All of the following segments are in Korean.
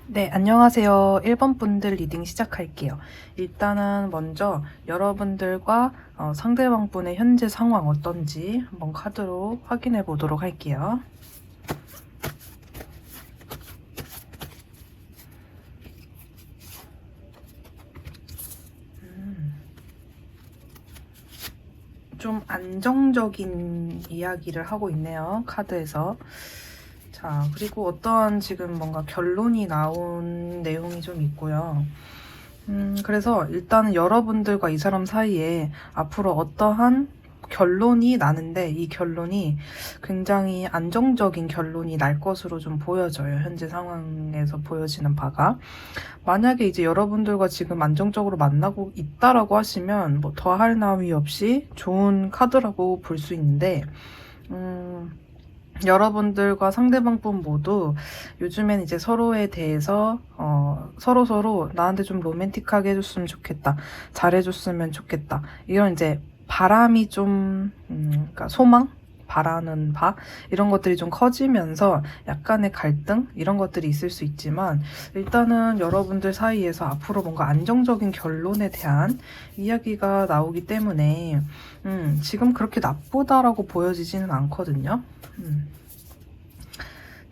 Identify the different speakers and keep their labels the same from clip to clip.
Speaker 1: 네, 안녕하세요. 1번 분들 리딩 시작할게요. 일단은 먼저 여러분들과 상대방 분의 현재 상황 어떤지 한번 카드로 확인해 보도록 할게요. 좀 안정적인 이야기를 하고 있네요. 카드에서. 자, 그리고 어떠한 지금 뭔가 결론이 나온 내용이 좀 있고요. 그래서 일단은 여러분들과 이 사람 사이에 앞으로 어떠한 결론이 나는데 이 결론이 굉장히 안정적인 결론이 날 것으로 좀 보여져요. 현재 상황에서 보여지는 바가. 만약에 이제 여러분들과 지금 안정적으로 만나고 있다라고 하시면 뭐 더할 나위 없이 좋은 카드라고 볼 수 있는데 여러분들과 상대방분 모두 요즘엔 이제 서로에 대해서 서로 나한테 좀 로맨틱하게 해줬으면 좋겠다, 잘해줬으면 좋겠다, 이런 이제 바람이 좀 그러니까 소망? 바라는 바? 이런 것들이 좀 커지면서 약간의 갈등? 이런 것들이 있을 수 있지만 일단은 여러분들 사이에서 앞으로 뭔가 안정적인 결론에 대한 이야기가 나오기 때문에 지금 그렇게 나쁘다라고 보여지지는 않거든요.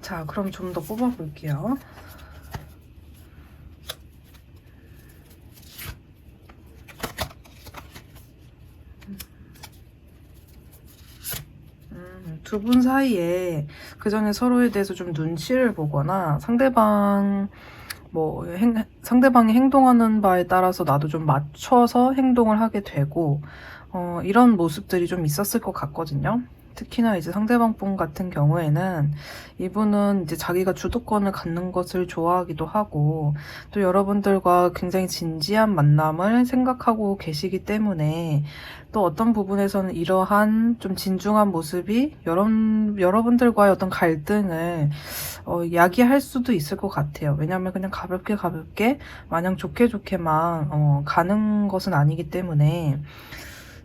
Speaker 1: 자, 그럼 좀 더 뽑아볼게요. 두 분 사이에 그 전에 서로에 대해서 좀 눈치를 보거나 상대방이 행동하는 바에 따라서 나도 좀 맞춰서 행동을 하게 되고 이런 모습들이 좀 있었을 것 같거든요. 특히나 이제 상대방 분 같은 경우에는 이분은 이제 자기가 주도권을 갖는 것을 좋아하기도 하고 또 여러분들과 굉장히 진지한 만남을 생각하고 계시기 때문에 또 어떤 부분에서는 이러한 좀 진중한 모습이 여러분들과의 어떤 갈등을 야기할 수도 있을 것 같아요. 왜냐하면 그냥 가볍게 마냥 좋게만 가는 것은 아니기 때문에.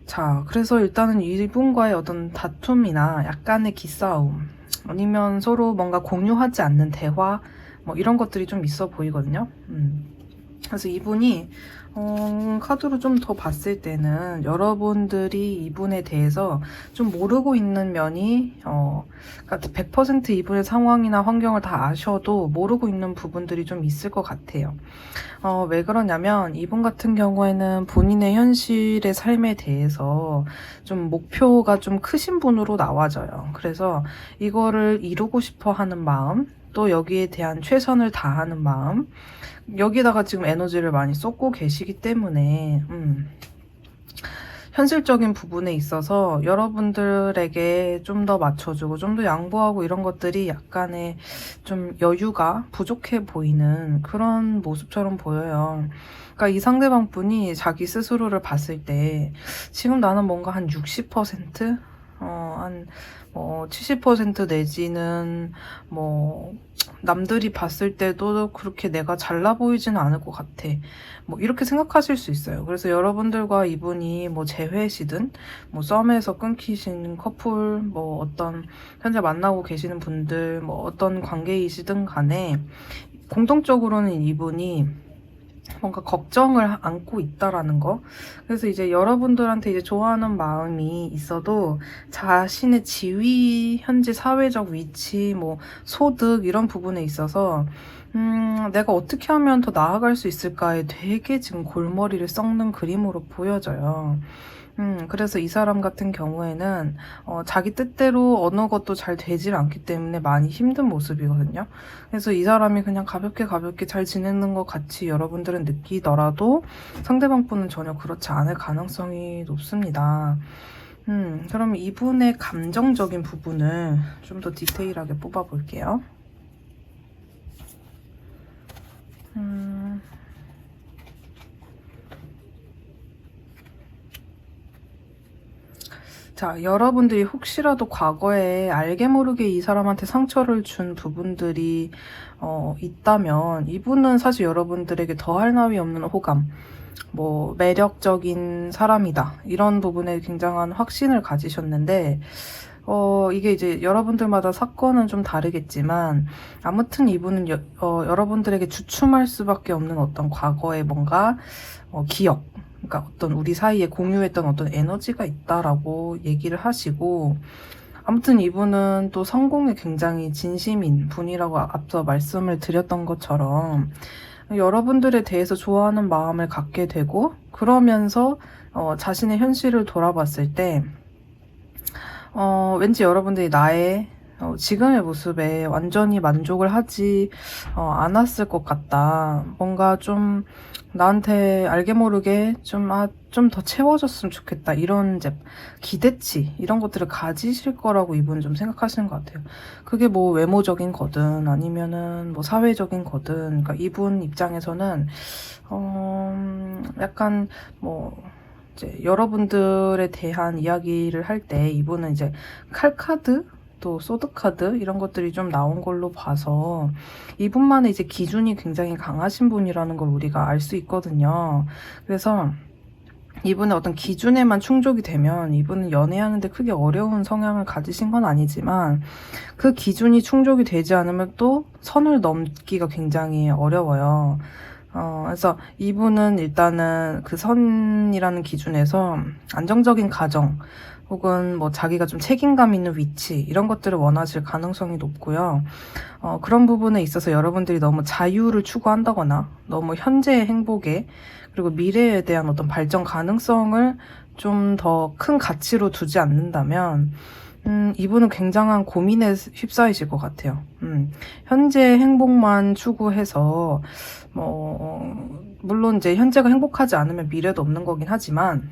Speaker 1: 자, 그래서 일단은 이분과의 어떤 다툼이나 약간의 기싸움 아니면 서로 뭔가 공유하지 않는 대화 뭐 이런 것들이 좀 있어 보이거든요. 그래서 이분이 카드로 좀 더 봤을 때는 여러분들이 이분에 대해서 좀 모르고 있는 면이 그러니까 100% 이분의 상황이나 환경을 다 아셔도 모르고 있는 부분들이 좀 있을 것 같아요. 왜 그러냐면 이분 같은 경우에는 본인의 현실의 삶에 대해서 좀 목표가 좀 크신 분으로 나와져요. 그래서 이거를 이루고 싶어 하는 마음, 또 여기에 대한 최선을 다하는 마음, 여기다가 지금 에너지를 많이 쏟고 계시기 때문에 현실적인 부분에 있어서 여러분들에게 좀 더 맞춰주고 좀 더 양보하고 이런 것들이 약간의 좀 여유가 부족해 보이는 그런 모습처럼 보여요. 그러니까 이 상대방 분이 자기 스스로를 봤을 때 지금 나는 뭔가 한 60%? 한 70% 내지는 뭐 남들이 봤을 때도 그렇게 내가 잘나 보이지는 않을 것 같아. 뭐 이렇게 생각하실 수 있어요. 그래서 여러분들과 이분이 뭐 재회시든 뭐 썸에서 끊기신 커플 뭐 어떤 현재 만나고 계시는 분들 뭐 어떤 관계이시든 간에 공통적으로는 이분이 뭔가 걱정을 안고 있다라는 거. 그래서 이제 여러분들한테 이제 좋아하는 마음이 있어도 자신의 지위, 현재 사회적 위치, 뭐 소득 이런 부분에 있어서 내가 어떻게 하면 더 나아갈 수 있을까에 되게 지금 골머리를 썩는 그림으로 보여져요. 그래서 이 사람 같은 경우에는 자기 뜻대로 어느 것도 잘 되질 않기 때문에 많이 힘든 모습이거든요. 그래서 이 사람이 그냥 가볍게 잘 지내는 것 같이 여러분들은 느끼더라도 상대방 분은 전혀 그렇지 않을 가능성이 높습니다. 그럼 이분의 감정적인 부분을 좀 더 디테일하게 뽑아볼게요. 자, 여러분들이 혹시라도 과거에 알게 모르게 이 사람한테 상처를 준 부분들이 있다면 이분은 사실 여러분들에게 더할 나위 없는 호감, 뭐 매력적인 사람이다 이런 부분에 굉장한 확신을 가지셨는데 이게 이제 여러분들마다 사건은 좀 다르겠지만, 아무튼 이분은 여러분들에게 주춤할 수밖에 없는 어떤 과거의 뭔가, 기억, 그러니까 어떤 우리 사이에 공유했던 어떤 에너지가 있다라고 얘기를 하시고, 아무튼 이분은 또 성공에 굉장히 진심인 분이라고 앞서 말씀을 드렸던 것처럼, 여러분들에 대해서 좋아하는 마음을 갖게 되고, 그러면서 자신의 현실을 돌아봤을 때 왠지 여러분들이 나의 지금의 모습에 완전히 만족을 하지 않았을 것 같다. 뭔가 좀 나한테 알게 모르게 좀 더 채워졌으면 좋겠다. 이런 이제 기대치, 이런 것들을 가지실 거라고 이분은 좀 생각하시는 것 같아요. 그게 뭐 외모적인 거든 아니면은 뭐 사회적인 거든, 그러니까 이분 입장에서는 약간 뭐 이제 여러분들에 대한 이야기를 할 때 이분은 이제 칼카드, 또 소드카드 이런 것들이 좀 나온 걸로 봐서 이분만의 이제 기준이 굉장히 강하신 분이라는 걸 우리가 알 수 있거든요. 그래서 이분의 어떤 기준에만 충족이 되면 이분은 연애하는데 크게 어려운 성향을 가지신 건 아니지만, 그 기준이 충족이 되지 않으면 또 선을 넘기가 굉장히 어려워요. 그래서 이분은 일단은 그 선이라는 기준에서 안정적인 가정, 혹은 뭐 자기가 좀 책임감 있는 위치, 이런 것들을 원하실 가능성이 높고요. 그런 부분에 있어서 여러분들이 너무 자유를 추구한다거나 너무 현재의 행복에, 그리고 미래에 대한 어떤 발전 가능성을 좀 더 큰 가치로 두지 않는다면 이분은 굉장한 고민에 휩싸이실 것 같아요. 현재 행복만 추구해서 물론 이제 현재가 행복하지 않으면 미래도 없는 거긴 하지만,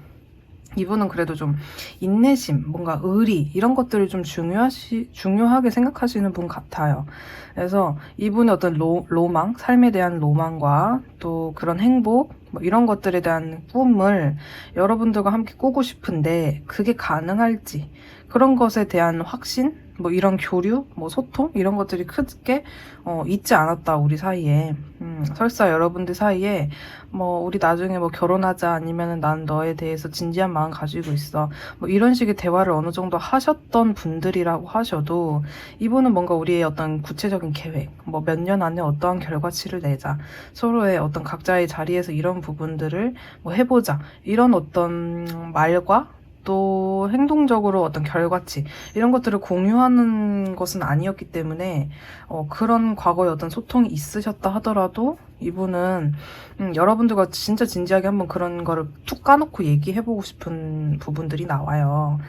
Speaker 1: 이분은 그래도 좀 인내심, 뭔가 의리, 이런 것들을 좀 중요하게 생각하시는 분 같아요. 그래서 이분의 어떤 로망, 삶에 대한 로망과 또 그런 행복, 뭐 이런 것들에 대한 꿈을 여러분들과 함께 꾸고 싶은데, 그게 가능할지, 그런 것에 대한 확신, 뭐 이런 교류, 뭐 소통, 이런 것들이 크게 있지 않았다, 우리 사이에. 설사 여러분들 사이에 뭐 우리 나중에 뭐 결혼하자, 아니면은 난 너에 대해서 진지한 마음 가지고 있어, 뭐 이런 식의 대화를 어느 정도 하셨던 분들이라고 하셔도, 이분은 뭔가 우리의 어떤 구체적인 계획, 뭐 몇 년 안에 어떠한 결과치를 내자, 서로의 어떤 각자의 자리에서 이런 부분들을 뭐 해보자, 이런 어떤 말과 또 행동적으로 어떤 결과치, 이런 것들을 공유하는 것은 아니었기 때문에 그런 과거에 어떤 소통이 있으셨다 하더라도 이분은 여러분들과 진짜 진지하게 한번 그런 거를 툭 까놓고 얘기해보고 싶은 부분들이 나와요.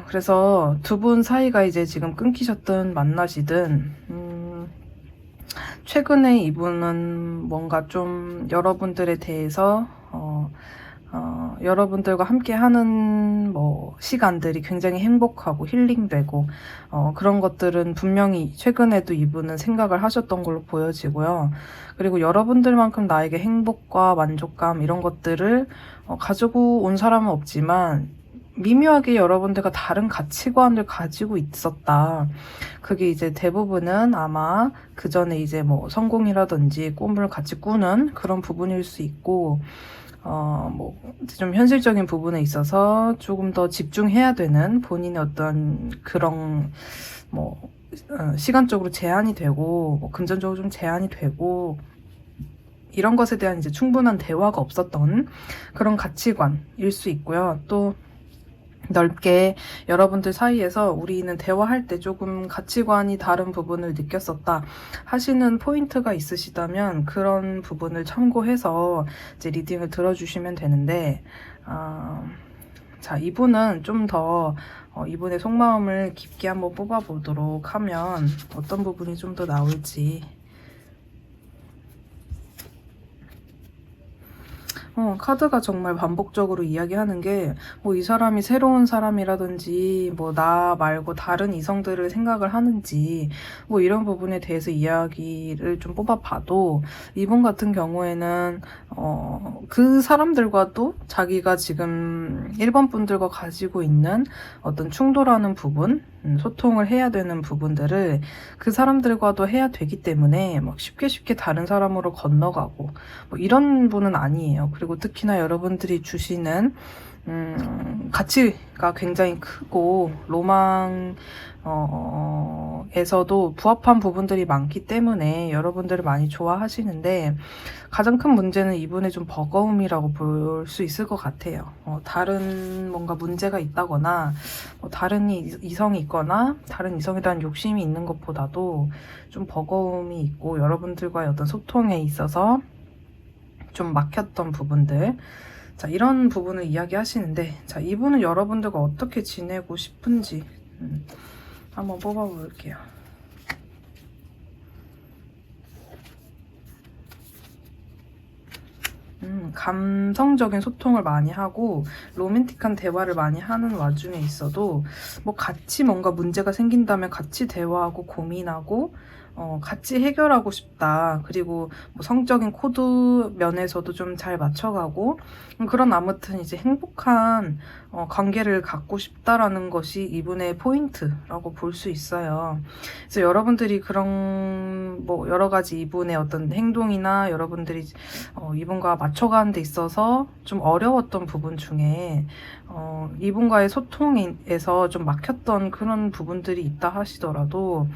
Speaker 1: 그래서 두 분 사이가 이제 지금 끊기셨든 만나시든, 최근에 이분은 뭔가 좀 여러분들에 대해서 여러분들과 함께 하는 뭐 시간들이 굉장히 행복하고 힐링되고 그런 것들은 분명히 최근에도 이분은 생각을 하셨던 걸로 보여지고요. 그리고 여러분들만큼 나에게 행복과 만족감, 이런 것들을 가지고 온 사람은 없지만, 미묘하게 여러분들과 다른 가치관을 가지고 있었다. 그게 이제 대부분은 아마 그 전에 이제 뭐 성공이라든지 꿈을 같이 꾸는 그런 부분일 수 있고, 뭐 좀 현실적인 부분에 있어서 조금 더 집중해야 되는 본인의 어떤 그런 뭐 시간적으로 제한이 되고, 뭐 금전적으로 좀 제한이 되고, 이런 것에 대한 이제 충분한 대화가 없었던 그런 가치관일 수 있고요. 또 넓게 여러분들 사이에서 우리는 대화할 때 조금 가치관이 다른 부분을 느꼈었다 하시는 포인트가 있으시다면, 그런 부분을 참고해서 이제 리딩을 들어주시면 되는데, 자, 이분은 좀 더 이분의 속마음을 깊게 한번 뽑아보도록 하면 어떤 부분이 좀 더 나올지. 카드가 정말 반복적으로 이야기하는 게, 뭐 이 사람이 새로운 사람이라든지, 뭐 나 말고 다른 이성들을 생각을 하는지, 뭐 이런 부분에 대해서 이야기를 좀 뽑아봐도, 이분 같은 경우에는 그 사람들과도 자기가 지금 1번 분들과 가지고 있는 어떤 충돌하는 부분, 소통을 해야 되는 부분들을 그 사람들과도 해야 되기 때문에 막 쉽게 다른 사람으로 건너가고 뭐 이런 분은 아니에요. 그리고 특히나 여러분들이 주시는 가치가 굉장히 크고 에서도 부합한 부분들이 많기 때문에 여러분들을 많이 좋아하시는데, 가장 큰 문제는 이분의 좀 버거움이라고 볼 수 있을 것 같아요. 다른 뭔가 문제가 있다거나 다른 이성이 있거나 다른 이성에 대한 욕심이 있는 것보다도 좀 버거움이 있고, 여러분들과의 어떤 소통에 있어서 좀 막혔던 부분들, 자, 이런 부분을 이야기하시는데, 자, 이분은 여러분들과 어떻게 지내고 싶은지 한번 뽑아볼게요. 감성적인 소통을 많이 하고 로맨틱한 대화를 많이 하는 와중에 있어도 뭐 같이 뭔가 문제가 생긴다면 같이 대화하고 고민하고 같이 해결하고 싶다. 그리고 뭐 성적인 코드 면에서도 좀 잘 맞춰가고 그런, 아무튼 이제 행복한 관계를 갖고 싶다라는 것이 이분의 포인트라고 볼 수 있어요. 그래서 여러분들이 그런 뭐 여러 가지 이분의 어떤 행동이나 여러분들이 이분과 맞춰가는 데 있어서 좀 어려웠던 부분 중에 이분과의 소통에서 좀 막혔던 그런 부분들이 있다 하시더라도,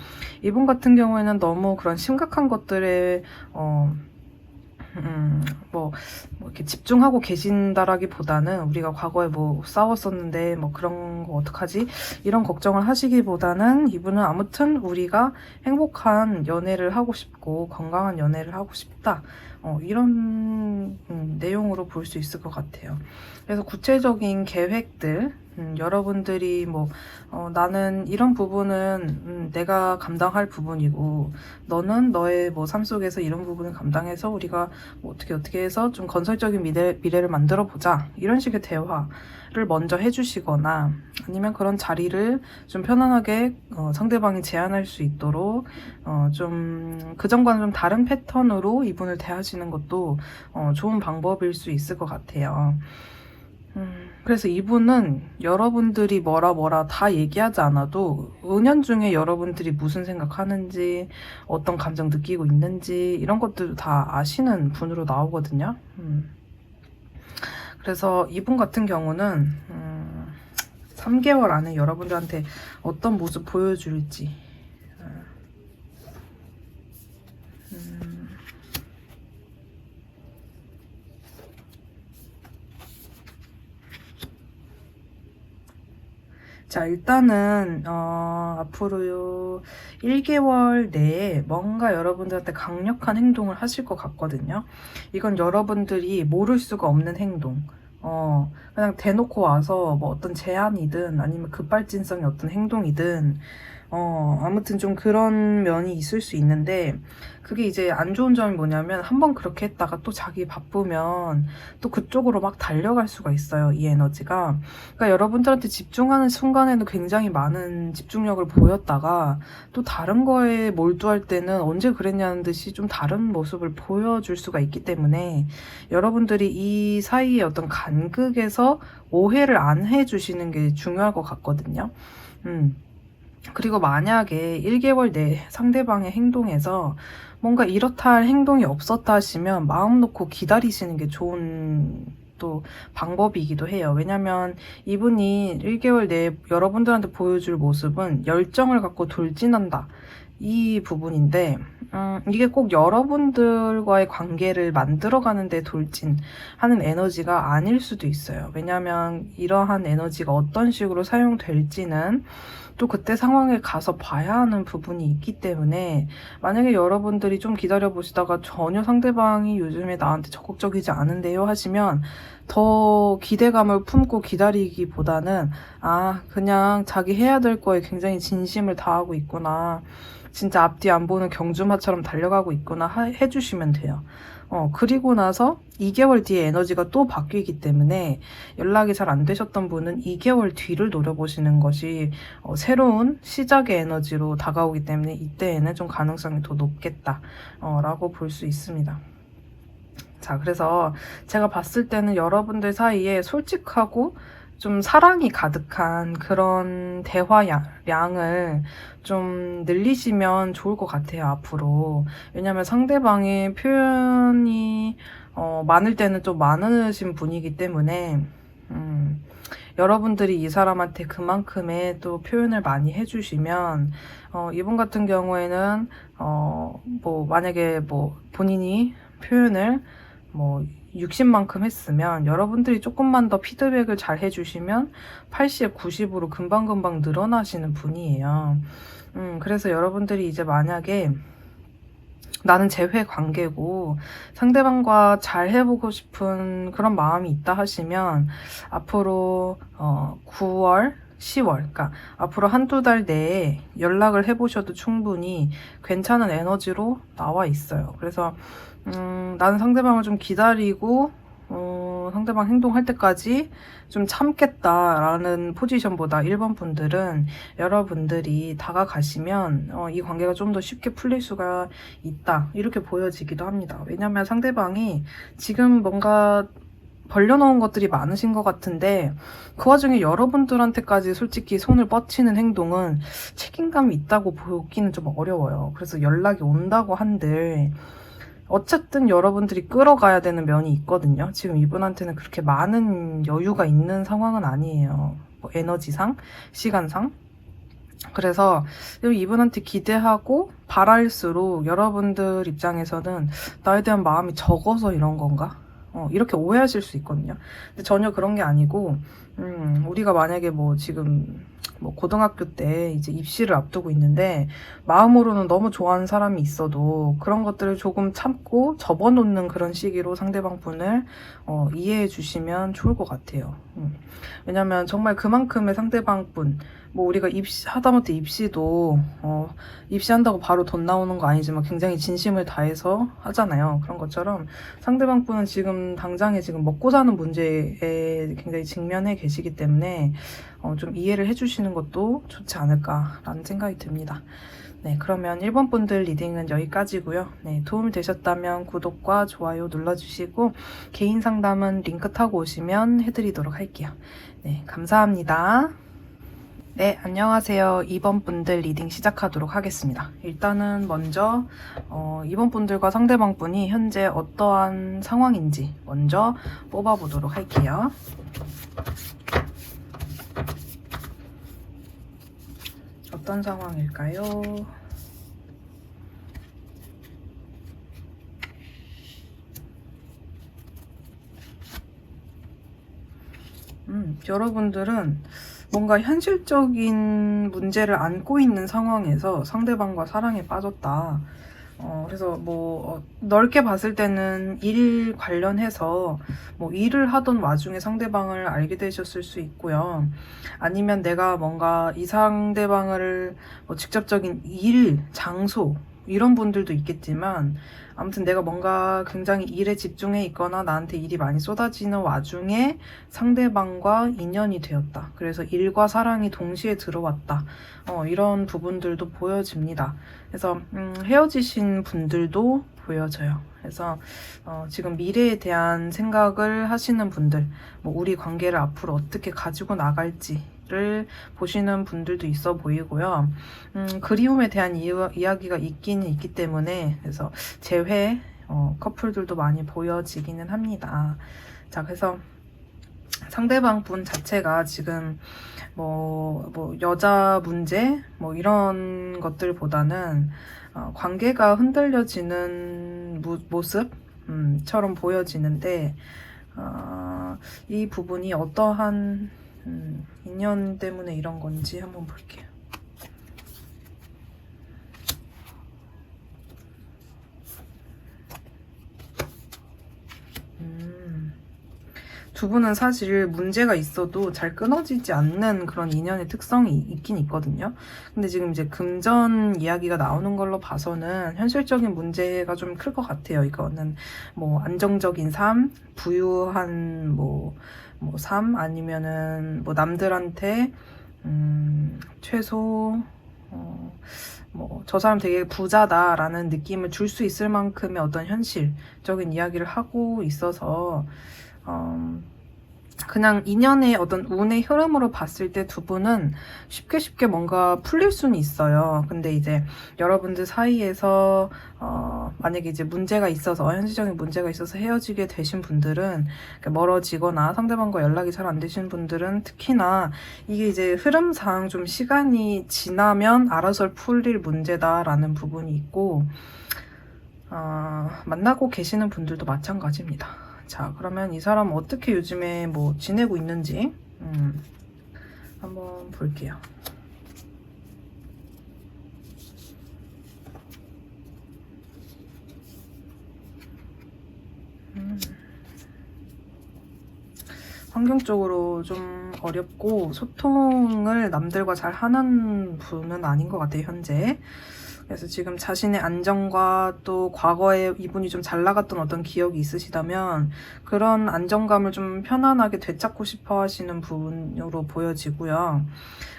Speaker 1: 이분 같은 경우에는 너무 그런 심각한 것들에 뭐 이렇게 집중하고 계신다라기보다는, 우리가 과거에 뭐 싸웠었는데 뭐 그런 거 어떡하지? 이런 걱정을 하시기보다는, 이분은 아무튼 우리가 행복한 연애를 하고 싶고 건강한 연애를 하고 싶다. 이런 내용으로 볼 수 있을 것 같아요. 그래서 구체적인 계획들, 여러분들이 뭐 나는 이런 부분은 내가 감당할 부분이고, 너는 너의 뭐 삶 속에서 이런 부분을 감당해서 우리가 뭐 어떻게 해서 좀 건설적인 미래를 만들어 보자, 이런 식의 대화를 먼저 해주시거나, 아니면 그런 자리를 좀 편안하게 상대방이 제안할 수 있도록 좀 그전과는 좀 다른 패턴으로 이분을 대하시는 것도 좋은 방법일 수 있을 것 같아요. 그래서 이분은 여러분들이 뭐라 다 얘기하지 않아도 은연중에 여러분들이 무슨 생각하는지, 어떤 감정 느끼고 있는지, 이런 것들도 다 아시는 분으로 나오거든요. 그래서 이분 같은 경우는 3개월 안에 여러분들한테 어떤 모습 보여줄지, 자, 일단은 앞으로 1개월 내에 뭔가 여러분들한테 강력한 행동을 하실 것 같거든요. 이건 여러분들이 모를 수가 없는 행동. 그냥 대놓고 와서 뭐 어떤 제안이든 아니면 급발진성의 어떤 행동이든 아무튼 좀 그런 면이 있을 수 있는데, 그게 이제 안 좋은 점이 뭐냐면, 한번 그렇게 했다가 또 자기 바쁘면 또 그쪽으로 막 달려갈 수가 있어요, 이 에너지가. 그러니까 여러분들한테 집중하는 순간에는 굉장히 많은 집중력을 보였다가 또 다른 거에 몰두할 때는 언제 그랬냐는 듯이 좀 다른 모습을 보여줄 수가 있기 때문에, 여러분들이 이 사이의 어떤 간극에서 오해를 안 해주시는 게 중요할 것 같거든요. 그리고 만약에 1개월 내 상대방의 행동에서 뭔가 이렇다 할 행동이 없었다 하시면 마음 놓고 기다리시는 게 좋은 또 방법이기도 해요. 왜냐면 이분이 1개월 내에 여러분들한테 보여줄 모습은 열정을 갖고 돌진한다, 이 부분인데, 이게 꼭 여러분들과의 관계를 만들어가는 데 돌진하는 에너지가 아닐 수도 있어요. 왜냐면 이러한 에너지가 어떤 식으로 사용될지는 또 그때 상황에 가서 봐야 하는 부분이 있기 때문에, 만약에 여러분들이 좀 기다려보시다가 전혀 상대방이 요즘에 나한테 적극적이지 않은데요 하시면, 더 기대감을 품고 기다리기보다는 그냥 자기 해야 될 거에 굉장히 진심을 다하고 있구나, 진짜 앞뒤 안 보는 경주마처럼 달려가고 있구나 해주시면 돼요. 그리고 나서 2개월 뒤에 에너지가 또 바뀌기 때문에, 연락이 잘 안 되셨던 분은 2개월 뒤를 노려보시는 것이 새로운 시작의 에너지로 다가오기 때문에, 이때에는 좀 가능성이 더 높겠다 라고 볼 수 있습니다. 자, 그래서 제가 봤을 때는 여러분들 사이에 솔직하고 좀 사랑이 가득한 그런 대화량을 좀 늘리시면 좋을 것 같아요, 앞으로. 왜냐면 상대방의 표현이 많을 때는 좀 많으신 분이기 때문에 여러분들이 이 사람한테 그만큼의 또 표현을 많이 해주시면 이분 같은 경우에는 뭐 만약에 뭐 본인이 표현을 뭐 60만큼 했으면 여러분들이 조금만 더 피드백을 잘 해주시면 80, 90으로 금방금방 늘어나시는 분이에요. 그래서 여러분들이 이제 만약에 나는 재회 관계고 상대방과 잘 해보고 싶은 그런 마음이 있다 하시면 앞으로 9월, 10월, 그러니까 앞으로 한두 달 내에 연락을 해보셔도 충분히 괜찮은 에너지로 나와 있어요. 그래서 나는 상대방을 좀 기다리고 상대방 행동할 때까지 좀 참겠다라는 포지션보다 1번 분들은 여러분들이 다가가시면 이 관계가 좀 더 쉽게 풀릴 수가 있다 이렇게 보여지기도 합니다. 왜냐면 상대방이 지금 뭔가 벌려놓은 것들이 많으신 것 같은데 그 와중에 여러분들한테까지 솔직히 손을 뻗치는 행동은 책임감이 있다고 보기는 좀 어려워요. 그래서 연락이 온다고 한들 어쨌든 여러분들이 끌어가야 되는 면이 있거든요. 지금 이분한테는 그렇게 많은 여유가 있는 상황은 아니에요. 뭐 에너지상, 시간상. 그래서 이분한테 기대하고 바랄수록 여러분들 입장에서는 나에 대한 마음이 적어서 이런 건가? 이렇게 오해하실 수 있거든요. 근데 전혀 그런 게 아니고, 우리가 만약에 뭐 지금 뭐 고등학교 때 이제 입시를 앞두고 있는데 마음으로는 너무 좋아하는 사람이 있어도 그런 것들을 조금 참고 접어놓는 그런 시기로 상대방 분을 이해해 주시면 좋을 것 같아요. 왜냐면 정말 그만큼의 상대방 분, 뭐 우리가 하다못해 입시도 입시한다고 바로 돈 나오는 거 아니지만 굉장히 진심을 다해서 하잖아요. 그런 것처럼 상대방 분은 지금 당장에 지금 먹고 사는 문제에 굉장히 직면해 계시기 때문에 좀 이해를 해주시는 것도 좋지 않을까라는 생각이 듭니다. 네, 그러면 1번 분들 리딩은 여기까지고요. 네, 도움이 되셨다면 구독과 좋아요 눌러주시고 개인 상담은 링크 타고 오시면 해드리도록 할게요. 네, 감사합니다. 네, 안녕하세요. 2번 분들 리딩 시작하도록 하겠습니다. 일단은 먼저 2번 분들과 상대방 분이 현재 어떠한 상황인지 먼저 뽑아보도록 할게요. 어떤 상황일까요? 여러분들은 뭔가 현실적인 문제를 안고 있는 상황에서 상대방과 사랑에 빠졌다. 그래서 뭐 넓게 봤을 때는 일 관련해서 뭐 일을 하던 와중에 상대방을 알게 되셨을 수 있고요. 아니면 내가 뭔가 이 상대방을 뭐 직접적인 일, 장소 이런 분들도 있겠지만 아무튼 내가 뭔가 굉장히 일에 집중해 있거나 나한테 일이 많이 쏟아지는 와중에 상대방과 인연이 되었다. 그래서 일과 사랑이 동시에 들어왔다. 이런 부분들도 보여집니다. 그래서 헤어지신 분들도 보여져요. 그래서 지금 미래에 대한 생각을 하시는 분들, 뭐 우리 관계를 앞으로 어떻게 가지고 나갈지를 보시는 분들도 있어 보이고요. 그리움에 대한 이야기가 있기는 있기 때문에 그래서 재회 커플들도 많이 보여지기는 합니다. 자, 그래서 상대방 분 자체가 지금 뭐 여자 문제 뭐 이런 것들보다는 관계가 흔들려지는 모습처럼 보여지는데 이 부분이 어떠한 인연 때문에 이런 건지 한번 볼게요. 두 분은 사실 문제가 있어도 잘 끊어지지 않는 그런 인연의 특성이 있긴 있거든요. 근데 지금 이제 금전 이야기가 나오는 걸로 봐서는 현실적인 문제가 좀 클 것 같아요. 이거는 뭐 안정적인 삶, 부유한 뭐 삶, 아니면은 뭐 남들한테 최소 뭐 저 사람 되게 부자다라는 느낌을 줄 수 있을 만큼의 어떤 현실적인 이야기를 하고 있어서 그냥 인연의 어떤 운의 흐름으로 봤을 때 두 분은 쉽게 뭔가 풀릴 수는 있어요. 근데 이제 여러분들 사이에서 만약에 이제 문제가 있어서 현실적인 문제가 있어서 헤어지게 되신 분들은, 멀어지거나 상대방과 연락이 잘 안 되신 분들은 특히나 이게 이제 흐름상 좀 시간이 지나면 알아서 풀릴 문제다라는 부분이 있고, 만나고 계시는 분들도 마찬가지입니다. 자, 그러면 이 사람 어떻게 요즘에 뭐 지내고 있는지 한번 볼게요. 환경적으로 좀 어렵고 소통을 남들과 잘 하는 분은 아닌 것 같아요, 현재. 그래서 지금 자신의 안정과 또 과거에 이분이 좀 잘 나갔던 어떤 기억이 있으시다면 그런 안정감을 좀 편안하게 되찾고 싶어 하시는 분으로 보여지고요.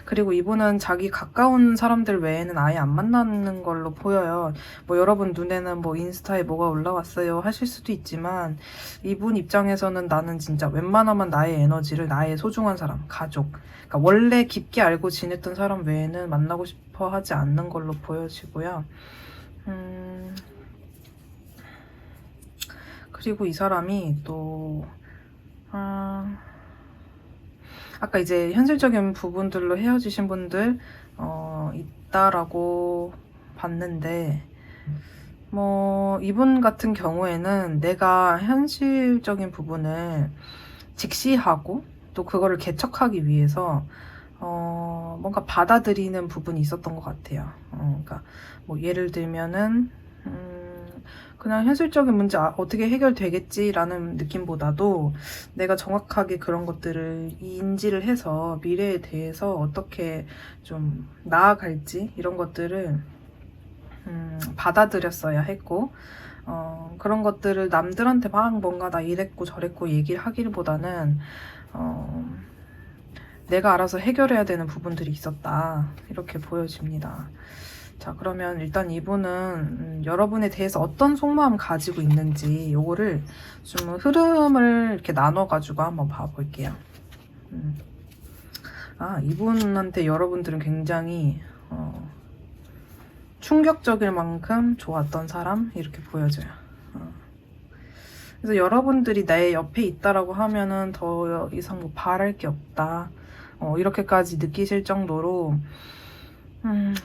Speaker 1: 그리고 이분은 자기 가까운 사람들 외에는 아예 안 만나는 걸로 보여요. 뭐 여러분 눈에는 뭐 인스타에 뭐가 올라왔어요 하실 수도 있지만, 이분 입장에서는 나는 진짜 웬만하면 나의 에너지를 나의 소중한 사람, 가족, 그러니까 원래 깊게 알고 지냈던 사람 외에는 만나고 싶어 하지 않는 걸로 보여지고요. 그리고 이 사람이 또 아까 이제 현실적인 부분들로 헤어지신 분들 있다라고 봤는데, 뭐 이분 같은 경우에는 내가 현실적인 부분을 직시하고 또 그거를 개척하기 위해서 뭔가 받아들이는 부분이 있었던 것 같아요. 그러니까 뭐 예를 들면은 그냥 현실적인 문제 어떻게 해결되겠지라는 느낌보다도 내가 정확하게 그런 것들을 인지를 해서 미래에 대해서 어떻게 좀 나아갈지 이런 것들을 받아들였어야 했고, 그런 것들을 남들한테 막 뭔가 나 이랬고 저랬고 얘기를 하기보다는 내가 알아서 해결해야 되는 부분들이 있었다, 이렇게 보여집니다. 자, 그러면 일단 이분은 여러분에 대해서 어떤 속마음 가지고 있는지 요거를 좀 흐름을 이렇게 나눠가지고 한번 봐볼게요. 이분한테 여러분들은 굉장히 충격적일 만큼 좋았던 사람, 이렇게 보여져요. 그래서 여러분들이 내 옆에 있다라고 하면은 더 이상 뭐 바랄 게 없다, 이렇게까지 느끼실 정도로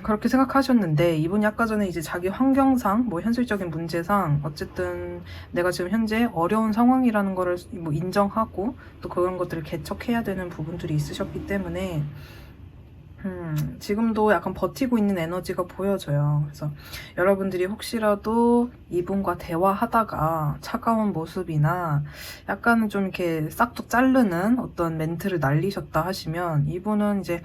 Speaker 1: 그렇게 생각하셨는데, 이분이 아까 전에 이제 자기 환경상, 뭐 현실적인 문제상 어쨌든 내가 지금 현재 어려운 상황이라는 거를 뭐 인정하고 또 그런 것들을 개척해야 되는 부분들이 있으셨기 때문에 지금도 약간 버티고 있는 에너지가 보여져요. 그래서 여러분들이 혹시라도 이분과 대화하다가 차가운 모습이나 약간 좀 이렇게 싹둑 자르는 어떤 멘트를 날리셨다 하시면, 이분은 이제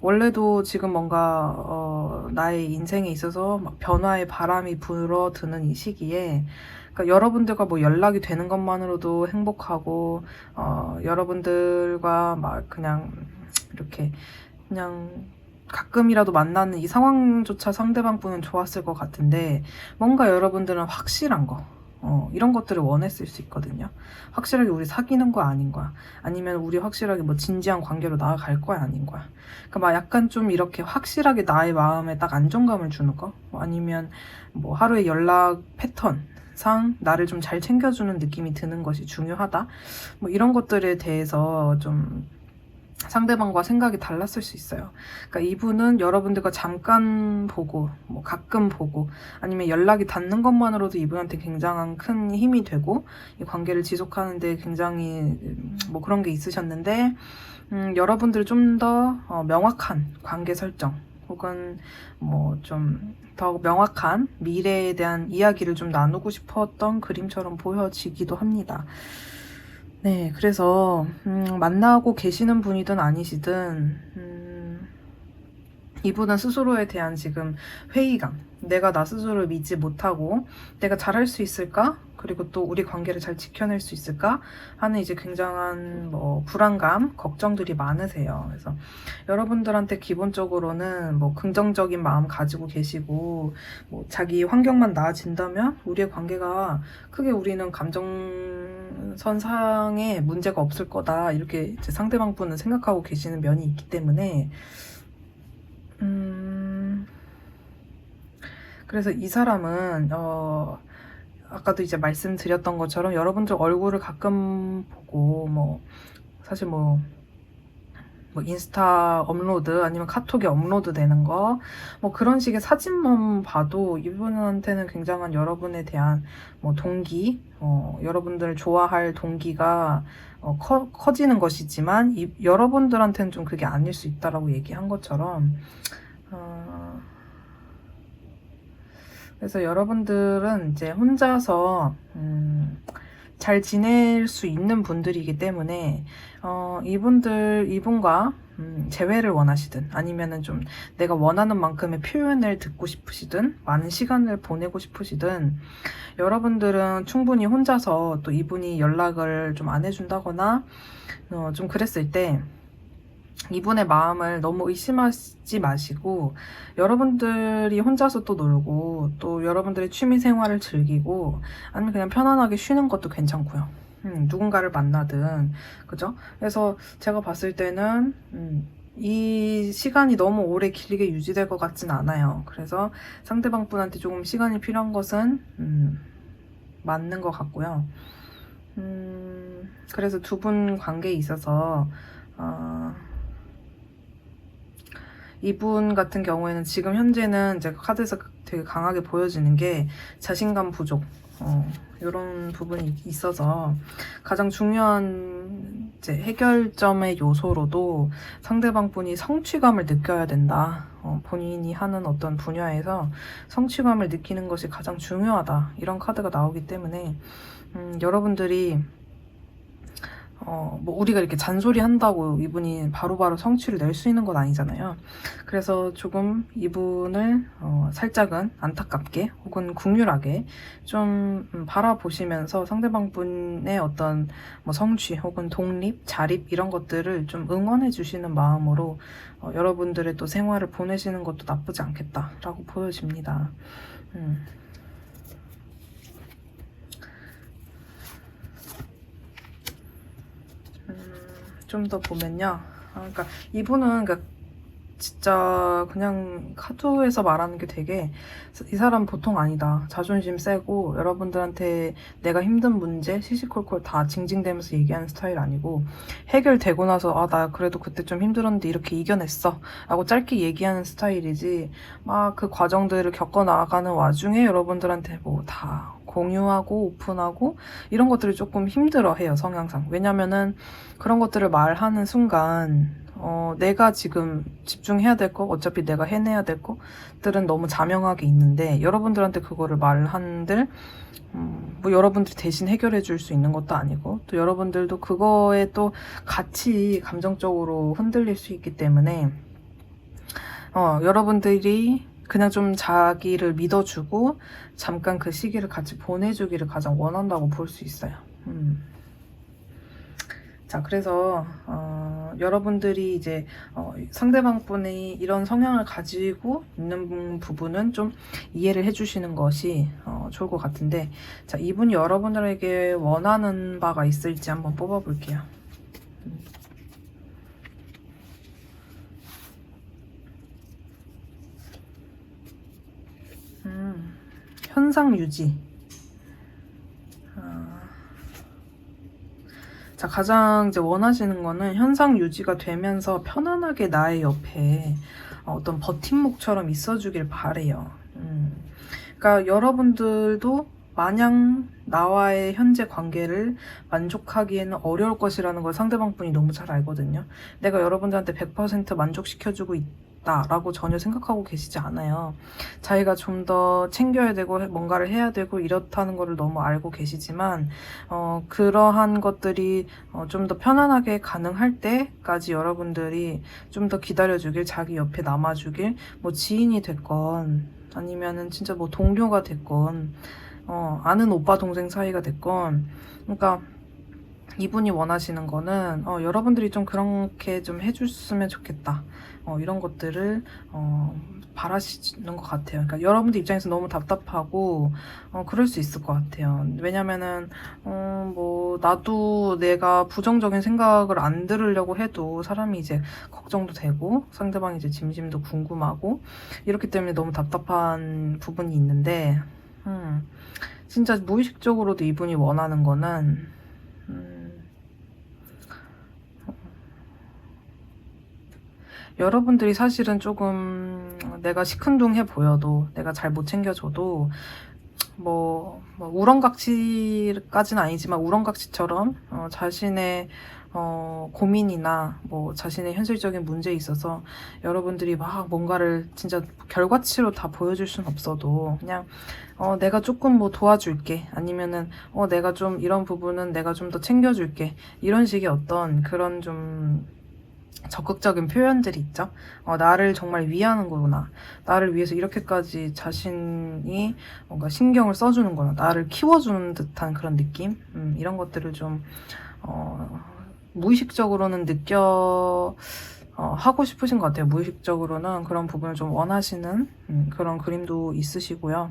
Speaker 1: 원래도 지금 뭔가 나의 인생에 있어서 막 변화의 바람이 불어드는 이 시기에, 그러니까 여러분들과 뭐 연락이 되는 것만으로도 행복하고 여러분들과 막 그냥 이렇게 그냥 가끔이라도 만나는 이 상황조차 상대방분은 좋았을 것 같은데, 뭔가 여러분들은 확실한 거, 이런 것들을 원했을 수 있거든요. 확실하게 우리 사귀는 거야 아닌 거야, 아니면 우리 확실하게 뭐 진지한 관계로 나아갈 거야 아닌 거야. 그러니까 막 약간 좀 이렇게 확실하게 나의 마음에 딱 안정감을 주는 거, 아니면 뭐 하루의 연락 패턴 상 나를 좀 잘 챙겨주는 느낌이 드는 것이 중요하다, 뭐 이런 것들에 대해서 좀 상대방과 생각이 달랐을 수 있어요. 그러니까 이분은 여러분들과 잠깐 보고, 뭐 가끔 보고, 아니면 연락이 닿는 것만으로도 이분한테 굉장한 큰 힘이 되고 이 관계를 지속하는데 굉장히 뭐 그런 게 있으셨는데, 여러분들 좀 더 명확한 관계 설정, 혹은 뭐 좀 더 명확한 미래에 대한 이야기를 좀 나누고 싶었던 그림처럼 보여지기도 합니다. 네, 그래서 만나고 계시는 분이든 아니시든 이분은 스스로에 대한 지금 회의감, 내가 나 스스로를 믿지 못하고 내가 잘할 수 있을까? 그리고 또 우리 관계를 잘 지켜낼 수 있을까? 하는 이제 굉장한 뭐 불안감, 걱정들이 많으세요. 그래서 여러분들한테 기본적으로는 뭐 긍정적인 마음 가지고 계시고, 뭐 자기 환경만 나아진다면 우리의 관계가 크게 우리는 감정 선상에 문제가 없을 거다 이렇게 이제 상대방 분은 생각하고 계시는 면이 있기 때문에 그래서 이 사람은 아까도 이제 말씀드렸던 것처럼 여러분들 얼굴을 가끔 보고 뭐 사실 뭐 인스타 업로드 아니면 카톡에 업로드 되는 거 뭐 그런 식의 사진만 봐도 이분한테는 굉장한 여러분에 대한 뭐 동기 여러분들 좋아할 동기가 커지는 것이지만 여러분들한테는 좀 그게 아닐 수 있다라고 얘기한 것처럼 그래서 여러분들은 이제 혼자서 잘 지낼 수 있는 분들이기 때문에 이분과 재회를 원하시든 아니면은 좀 내가 원하는 만큼의 표현을 듣고 싶으시든 많은 시간을 보내고 싶으시든 여러분들은 충분히 혼자서 또 이분이 연락을 좀 안 해준다거나 좀 그랬을 때 이분의 마음을 너무 의심하지 마시고 여러분들이 혼자서 또 놀고 또 여러분들의 취미 생활을 즐기고 아니면 그냥 편안하게 쉬는 것도 괜찮고요. 누군가를 만나든 그죠? 그래서 제가 봤을 때는 이 시간이 너무 오래 길게 유지될 것 같진 않아요. 그래서 상대방 분한테 조금 시간이 필요한 것은 맞는 것 같고요. 그래서 두 분 관계에 있어서 이분 같은 경우에는 지금 현재는 제가 카드에서 되게 강하게 보여지는 게 자신감 부족 이런 부분이 있어서 가장 중요한 이제 해결점의 요소로도 상대방 분이 성취감을 느껴야 된다. 본인이 하는 어떤 분야에서 성취감을 느끼는 것이 가장 중요하다. 이런 카드가 나오기 때문에 여러분들이 뭐 우리가 이렇게 잔소리 한다고 이분이 바로바로 성취를 낼 수 있는 건 아니잖아요. 그래서 조금 이분을 살짝은 안타깝게 혹은 국률하게 좀 바라보시면서 상대방 분의 어떤 뭐 성취 혹은 독립, 자립 이런 것들을 좀 응원해 주시는 마음으로 여러분들의 또 생활을 보내시는 것도 나쁘지 않겠다라고 보여집니다. 좀 더 보면요. 그러니까 이분은 진짜 그냥 카드에서 말하는 게 되게 이 사람 보통 아니다. 자존심 세고 여러분들한테 내가 힘든 문제 시시콜콜 다 징징대면서 얘기하는 스타일 아니고 해결되고 나서 나 그래도 그때 좀 힘들었는데 이렇게 이겨냈어 라고 짧게 얘기하는 스타일이지 막 그 과정들을 겪어 나가는 와중에 여러분들한테 뭐 다 공유하고 오픈하고 이런 것들을 조금 힘들어해요, 성향상. 왜냐면은 그런 것들을 말하는 순간 내가 지금 집중해야 될 거, 어차피 내가 해내야 될 것들은 너무 자명하게 있는데 여러분들한테 그거를 말한들 뭐 여러분들이 대신 해결해 줄 수 있는 것도 아니고 또 여러분들도 그거에 또 같이 감정적으로 흔들릴 수 있기 때문에 여러분들이 그냥 좀 자기를 믿어주고 잠깐 그 시기를 같이 보내주기를 가장 원한다고 볼 수 있어요. 자, 그래서 여러분들이 이제 상대방 분이 이런 성향을 가지고 있는 부분은 좀 이해를 해주시는 것이 좋을 것 같은데, 자, 이분이 여러분들에게 원하는 바가 있을지 한번 뽑아볼게요. 현상 유지. 자, 가장 이제 원하시는 거는 현상 유지가 되면서 편안하게 나의 옆에 어떤 버팀목처럼 있어주길 바래요. 그러니까 여러분들도 마냥 나와의 현재 관계를 만족하기에는 어려울 것이라는 걸 상대방 분이 너무 잘 알거든요. 내가 여러분들한테 100% 만족시켜주고 있다라고 전혀 생각하고 계시지 않아요. 자기가 좀 더 챙겨야 되고 뭔가를 해야 되고 이렇다는 거를 너무 알고 계시지만 그러한 것들이 좀 더 편안하게 가능할 때까지 여러분들이 좀 더 기다려주길, 자기 옆에 남아주길, 뭐 지인이 됐건 아니면은 진짜 뭐 동료가 됐건 아는 오빠 동생 사이가 됐건, 그러니까 이분이 원하시는 거는 여러분들이 좀 그렇게 좀 해줬으면 좋겠다. 이런 것들을 바라시는 것 같아요. 그러니까 여러분들 입장에서 너무 답답하고 그럴 수 있을 것 같아요. 왜냐면은 뭐 나도 내가 부정적인 생각을 안 들으려고 해도 사람이 이제 걱정도 되고 상대방이 이제 진심도 궁금하고 이렇기 때문에 너무 답답한 부분이 있는데 진짜 무의식적으로도 이분이 원하는 거는 여러분들이 사실은 조금 내가 시큰둥해 보여도 내가 잘 못 챙겨줘도 뭐 우렁각시까지는 아니지만 우렁각시처럼 자신의 고민이나 뭐 자신의 현실적인 문제에 있어서 여러분들이 막 뭔가를 진짜 결과치로 다 보여줄 순 없어도 그냥 내가 조금 뭐 도와줄게 아니면은 내가 좀 이런 부분은 내가 좀 더 챙겨줄게 이런 식의 어떤 그런 좀 적극적인 표현들이 있죠. 나를 정말 위하는 거구나. 나를 위해서 이렇게까지 자신이 뭔가 신경을 써주는구나. 나를 키워주는 듯한 그런 느낌? 이런 것들을 좀 무의식적으로는 하고 싶으신 것 같아요. 무의식적으로는 그런 부분을 좀 원하시는 그런 그림도 있으시고요.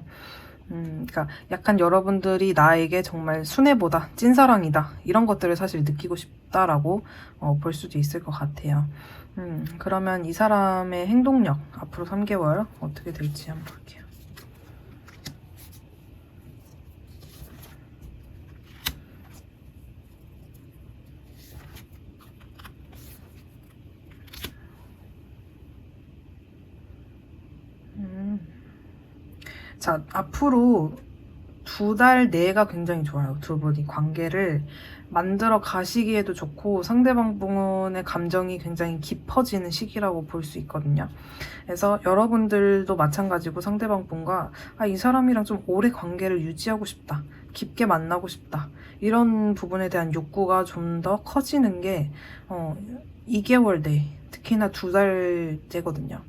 Speaker 1: 그러니까 약간 여러분들이 나에게 정말 순애보다 찐사랑이다 이런 것들을 사실 느끼고 싶다라고 볼 수도 있을 것 같아요. 그러면 이 사람의 행동력 앞으로 3개월 어떻게 될지 한번 볼게요. 자, 앞으로 2달 내가 굉장히 좋아요. 두 분이 관계를 만들어 가시기에도 좋고 상대방 분의 감정이 굉장히 깊어지는 시기라고 볼 수 있거든요. 그래서 여러분들도 마찬가지고 상대방 분과 이 사람이랑 좀 오래 관계를 유지하고 싶다. 깊게 만나고 싶다. 이런 부분에 대한 욕구가 좀 더 커지는 게 2개월 내 특히나 2달째거든요.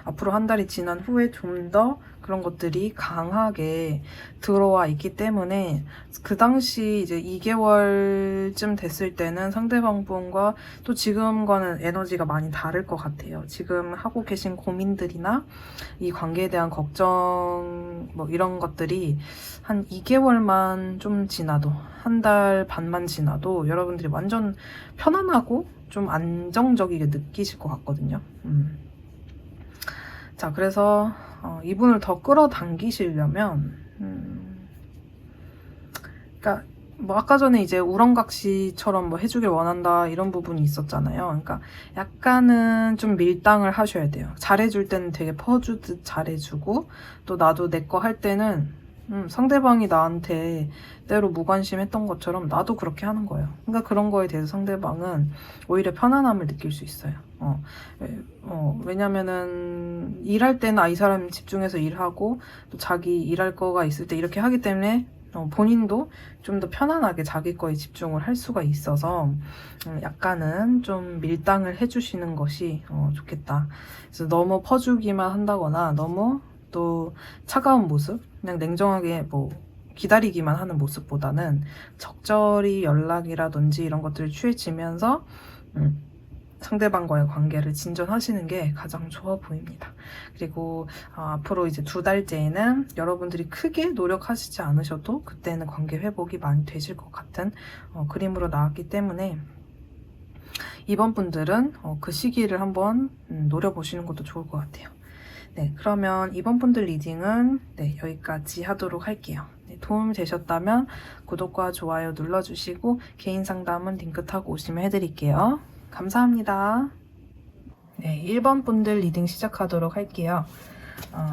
Speaker 1: 앞으로 한 달이 지난 후에 좀 더 그런 것들이 강하게 들어와 있기 때문에 그 당시 이제 2개월쯤 됐을 때는 상대방 분과 또 지금과는 에너지가 많이 다를 것 같아요. 지금 하고 계신 고민들이나 이 관계에 대한 걱정 뭐 이런 것들이 한 2개월만 좀 지나도 한 달 반만 지나도 여러분들이 완전 편안하고 좀 안정적이게 느끼실 것 같거든요. 자, 그래서 이분을 더 끌어당기시려면 그러니까 뭐 아까 전에 이제 우렁각시처럼 뭐 해주길 원한다 이런 부분이 있었잖아요. 그러니까 약간은 좀 밀당을 하셔야 돼요. 잘해줄 때는 되게 퍼주듯 잘해주고 또 나도 내 거 할 때는 상대방이 나한테 때로 무관심했던 것처럼 나도 그렇게 하는 거예요. 그러니까 그런 거에 대해서 상대방은 오히려 편안함을 느낄 수 있어요. 왜냐면은 일할 때는 이 사람이 집중해서 일하고 또 자기 일할 거가 있을 때 이렇게 하기 때문에 본인도 좀 더 편안하게 자기 거에 집중을 할 수가 있어서 약간은 좀 밀당을 해주시는 것이 좋겠다. 그래서 너무 퍼주기만 한다거나 너무 또 차가운 모습, 그냥 냉정하게 뭐 기다리기만 하는 모습보다는 적절히 연락이라든지 이런 것들을 취해지면서 상대방과의 관계를 진전하시는 게 가장 좋아 보입니다. 그리고 앞으로 이제 2달째에는 여러분들이 크게 노력하시지 않으셔도 그때는 관계 회복이 많이 되실 것 같은 그림으로 나왔기 때문에 이번 분들은 그 시기를 한번 노려보시는 것도 좋을 것 같아요. 네, 그러면 이번 분들 리딩은 여기까지 하도록 할게요. 도움이 되셨다면 구독과 좋아요 눌러주시고 개인 상담은 링크 타고 오시면 해드릴게요. 감사합니다. 네, 1번 분들 리딩 시작하도록 할게요.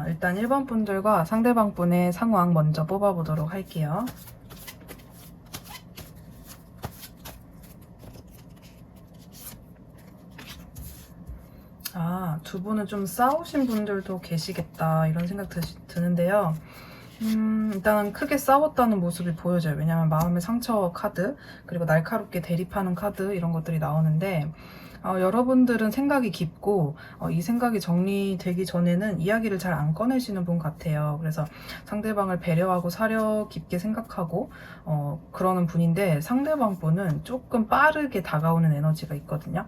Speaker 1: 일단 1번 분들과 상대방 분의 상황 먼저 뽑아보도록 할게요. 두 분은 좀 싸우신 분들도 계시겠다 이런 생각 드는데요. 일단은 크게 싸웠다는 모습이 보여져요. 왜냐면 마음의 상처 카드, 그리고 날카롭게 대립하는 카드, 이런 것들이 나오는데, 여러분들은 생각이 깊고, 이 생각이 정리되기 전에는 이야기를 잘 안 꺼내시는 분 같아요. 그래서 상대방을 배려하고 사려 깊게 생각하고, 그러는 분인데, 상대방 분은 조금 빠르게 다가오는 에너지가 있거든요.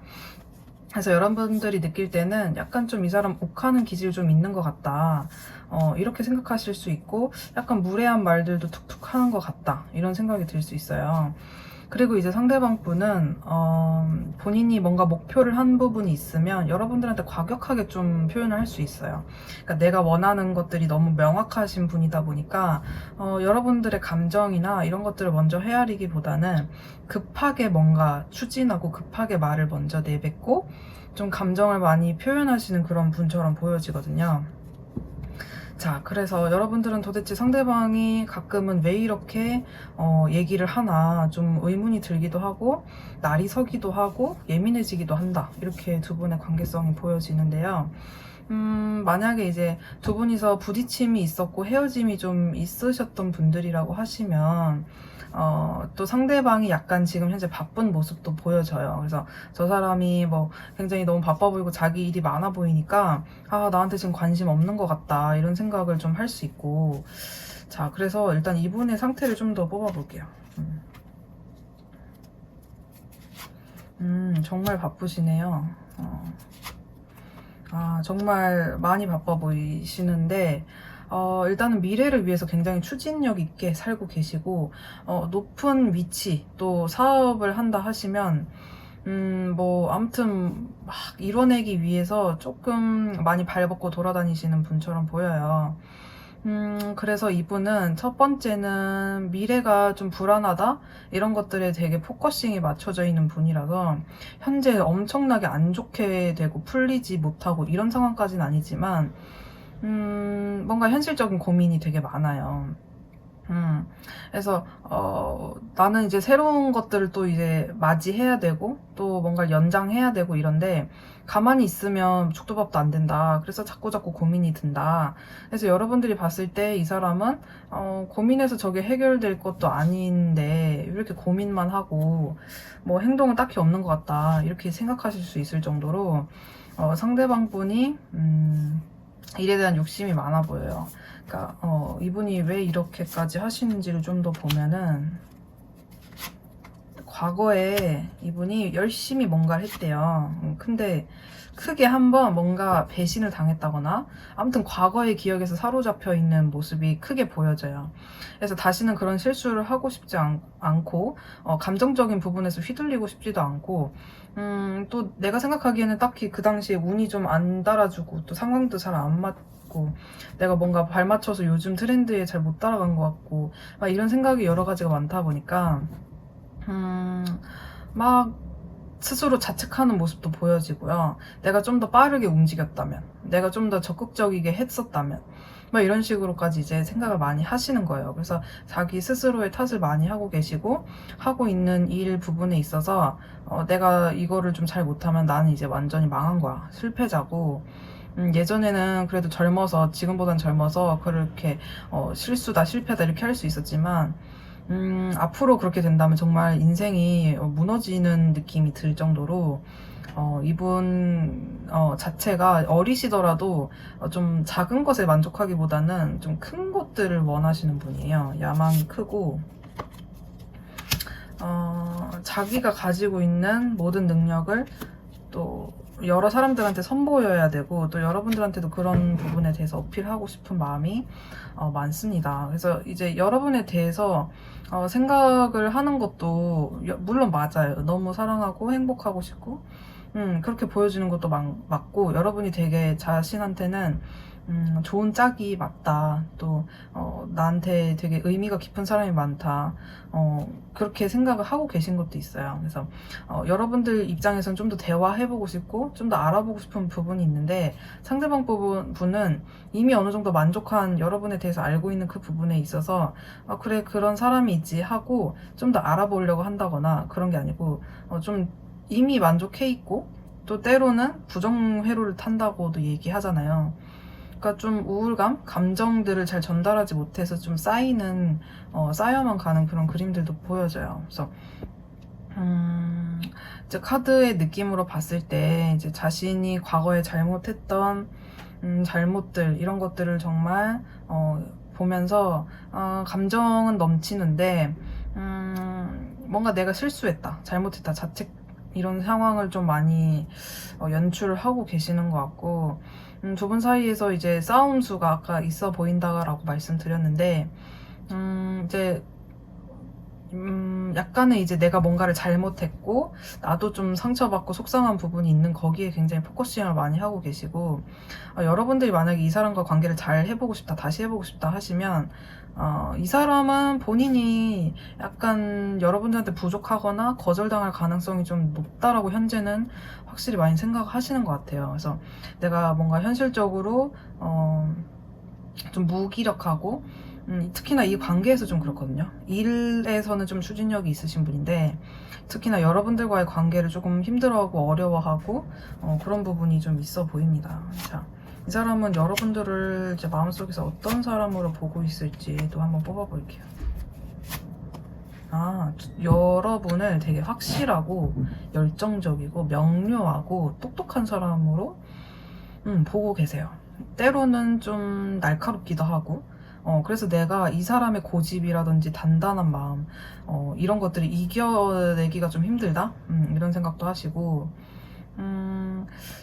Speaker 1: 그래서 여러분들이 느낄 때는 약간 좀 이 사람 욱하는 기질 좀 있는 것 같다. 이렇게 생각하실 수 있고, 약간 무례한 말들도 툭툭 하는 것 같다. 이런 생각이 들 수 있어요. 그리고 이제 상대방 분은 본인이 뭔가 목표를 한 부분이 있으면 여러분들한테 과격하게 좀 표현을 할 수 있어요. 그러니까 내가 원하는 것들이 너무 명확하신 분이다 보니까 여러분들의 감정이나 이런 것들을 먼저 헤아리기보다는 급하게 뭔가 추진하고 급하게 말을 먼저 내뱉고 좀 감정을 많이 표현하시는 그런 분처럼 보여지거든요. 자, 그래서 여러분들은 도대체 상대방이 가끔은 왜 이렇게 얘기를 하나 좀 의문이 들기도 하고, 날이 서기도 하고 예민해지기도 한다. 이렇게 두 분의 관계성이 보여지는데요. 만약에 이제 두 분이서 부딪힘이 있었고 헤어짐이 좀 있으셨던 분들이라고 하시면 또 상대방이 약간 지금 현재 바쁜 모습도 보여져요. 그래서 저 사람이 뭐 굉장히 너무 바빠 보이고 자기 일이 많아 보이니까 나한테 지금 관심 없는 것 같다, 이런 생각을 좀 할 수 있고. 자, 그래서 일단 이분의 상태를 좀 더 뽑아볼게요. 정말 바쁘시네요. 정말 많이 바빠 보이시는데, 일단은 미래를 위해서 굉장히 추진력 있게 살고 계시고, 높은 위치, 또 사업을 한다 하시면, 뭐, 아무튼, 막 이뤄내기 위해서 조금 많이 발벗고 돌아다니시는 분처럼 보여요. 그래서 이분은 첫 번째는 미래가 좀 불안하다? 이런 것들에 되게 포커싱이 맞춰져 있는 분이라서 현재 엄청나게 안 좋게 되고 풀리지 못하고 이런 상황까지는 아니지만 뭔가 현실적인 고민이 되게 많아요. 그래서 나는 이제 새로운 것들을 또 이제 맞이해야 되고 또 뭔가 연장해야 되고 이런데 가만히 있으면 죽도밥도 안 된다. 그래서 자꾸자꾸 고민이 든다. 그래서 여러분들이 봤을 때 이 사람은 고민해서 저게 해결될 것도 아닌데 왜 이렇게 고민만 하고 뭐 행동은 딱히 없는 것 같다, 이렇게 생각하실 수 있을 정도로 상대방 분이 일에 대한 욕심이 많아 보여요. 그러니까 이분이 왜 이렇게까지 하시는지를 좀 더 보면은, 과거에 이분이 열심히 뭔가를 했대요. 근데 크게 한번 뭔가 배신을 당했다거나 아무튼 과거의 기억에서 사로잡혀 있는 모습이 크게 보여져요. 그래서 다시는 그런 실수를 하고 싶지 않고 감정적인 부분에서 휘둘리고 싶지도 않고, 또 내가 생각하기에는 딱히 그 당시에 운이 좀 안 따라주고 또 상황도 잘 안 맞고 내가 뭔가 발맞춰서 요즘 트렌드에 잘 못 따라간 것 같고 막 이런 생각이 여러 가지가 많다 보니까 막 스스로 자책하는 모습도 보여지고요. 내가 좀 더 빠르게 움직였다면, 내가 좀 더 적극적이게 했었다면, 막 이런 식으로까지 이제 생각을 많이 하시는 거예요. 그래서 자기 스스로의 탓을 많이 하고 계시고, 하고 있는 일 부분에 있어서 내가 이거를 좀 잘 못하면 나는 이제 완전히 망한 거야, 실패자고. 예전에는 그래도 젊어서, 지금보단 젊어서 그렇게 실수다 실패다 이렇게 할 수 있었지만 앞으로 그렇게 된다면 정말 인생이 무너지는 느낌이 들 정도로 이분 자체가 어리시더라도 좀 작은 것에 만족하기보다는 좀 큰 것들을 원하시는 분이에요. 야망이 크고 자기가 가지고 있는 모든 능력을 또 여러 사람들한테 선보여야 되고 또 여러분들한테도 그런 부분에 대해서 어필하고 싶은 마음이 많습니다. 그래서 이제 여러분에 대해서 생각을 하는 것도 물론 맞아요. 너무 사랑하고 행복하고 싶고 그렇게 보여주는 것도 맞고, 여러분이 되게 자신한테는 좋은 짝이 맞다, 또 나한테 되게 의미가 깊은 사람이 많다, 그렇게 생각을 하고 계신 것도 있어요. 그래서 여러분들 입장에서는 좀 더 대화해보고 싶고 좀 더 알아보고 싶은 부분이 있는데, 상대방 분은 이미 어느 정도 만족한, 여러분에 대해서 알고 있는 그 부분에 있어서 그래 그런 사람이 있지 하고 좀 더 알아보려고 한다거나 그런 게 아니고 좀 이미 만족해 있고, 또 때로는 부정회로를 탄다고도 얘기하잖아요. 그러니까 좀 우울감, 감정들을 잘 전달하지 못해서 좀 쌓이는, 쌓여만 가는 그런 그림들도 보여져요. 그래서 이제 카드의 느낌으로 봤을 때 이제 자신이 과거에 잘못했던 잘못들 이런 것들을 정말 보면서 감정은 넘치는데 뭔가 내가 실수했다, 잘못했다, 자책 이런 상황을 좀 많이 연출을 하고 계시는 것 같고, 두 분 사이에서 이제 싸움수가 아까 있어 보인다라고 말씀드렸는데, 이제 약간의 이제 내가 뭔가를 잘못했고 나도 좀 상처받고 속상한 부분이 있는 거기에 굉장히 포커싱을 많이 하고 계시고, 여러분들이 만약에 이 사람과 관계를 잘 해보고 싶다, 다시 해보고 싶다 하시면 이 사람은 본인이 약간 여러분들한테 부족하거나 거절당할 가능성이 좀 높다라고 현재는 확실히 많이 생각하시는 것 같아요. 그래서 내가 뭔가 현실적으로 좀 무기력하고, 특히나 이 관계에서 좀 그렇거든요. 일에서는 좀 추진력이 있으신 분인데 특히나 여러분들과의 관계를 조금 힘들어하고 어려워하고 그런 부분이 좀 있어 보입니다. 자, 이 사람은 여러분들을 이제 마음속에서 어떤 사람으로 보고 있을지도 한번 뽑아볼게요. 여러분을 되게 확실하고 열정적이고 명료하고 똑똑한 사람으로 보고 계세요. 때로는 좀 날카롭기도 하고, 그래서 내가 이 사람의 고집이라든지 단단한 마음, 이런 것들을 이겨내기가 좀 힘들다? 이런 생각도 하시고,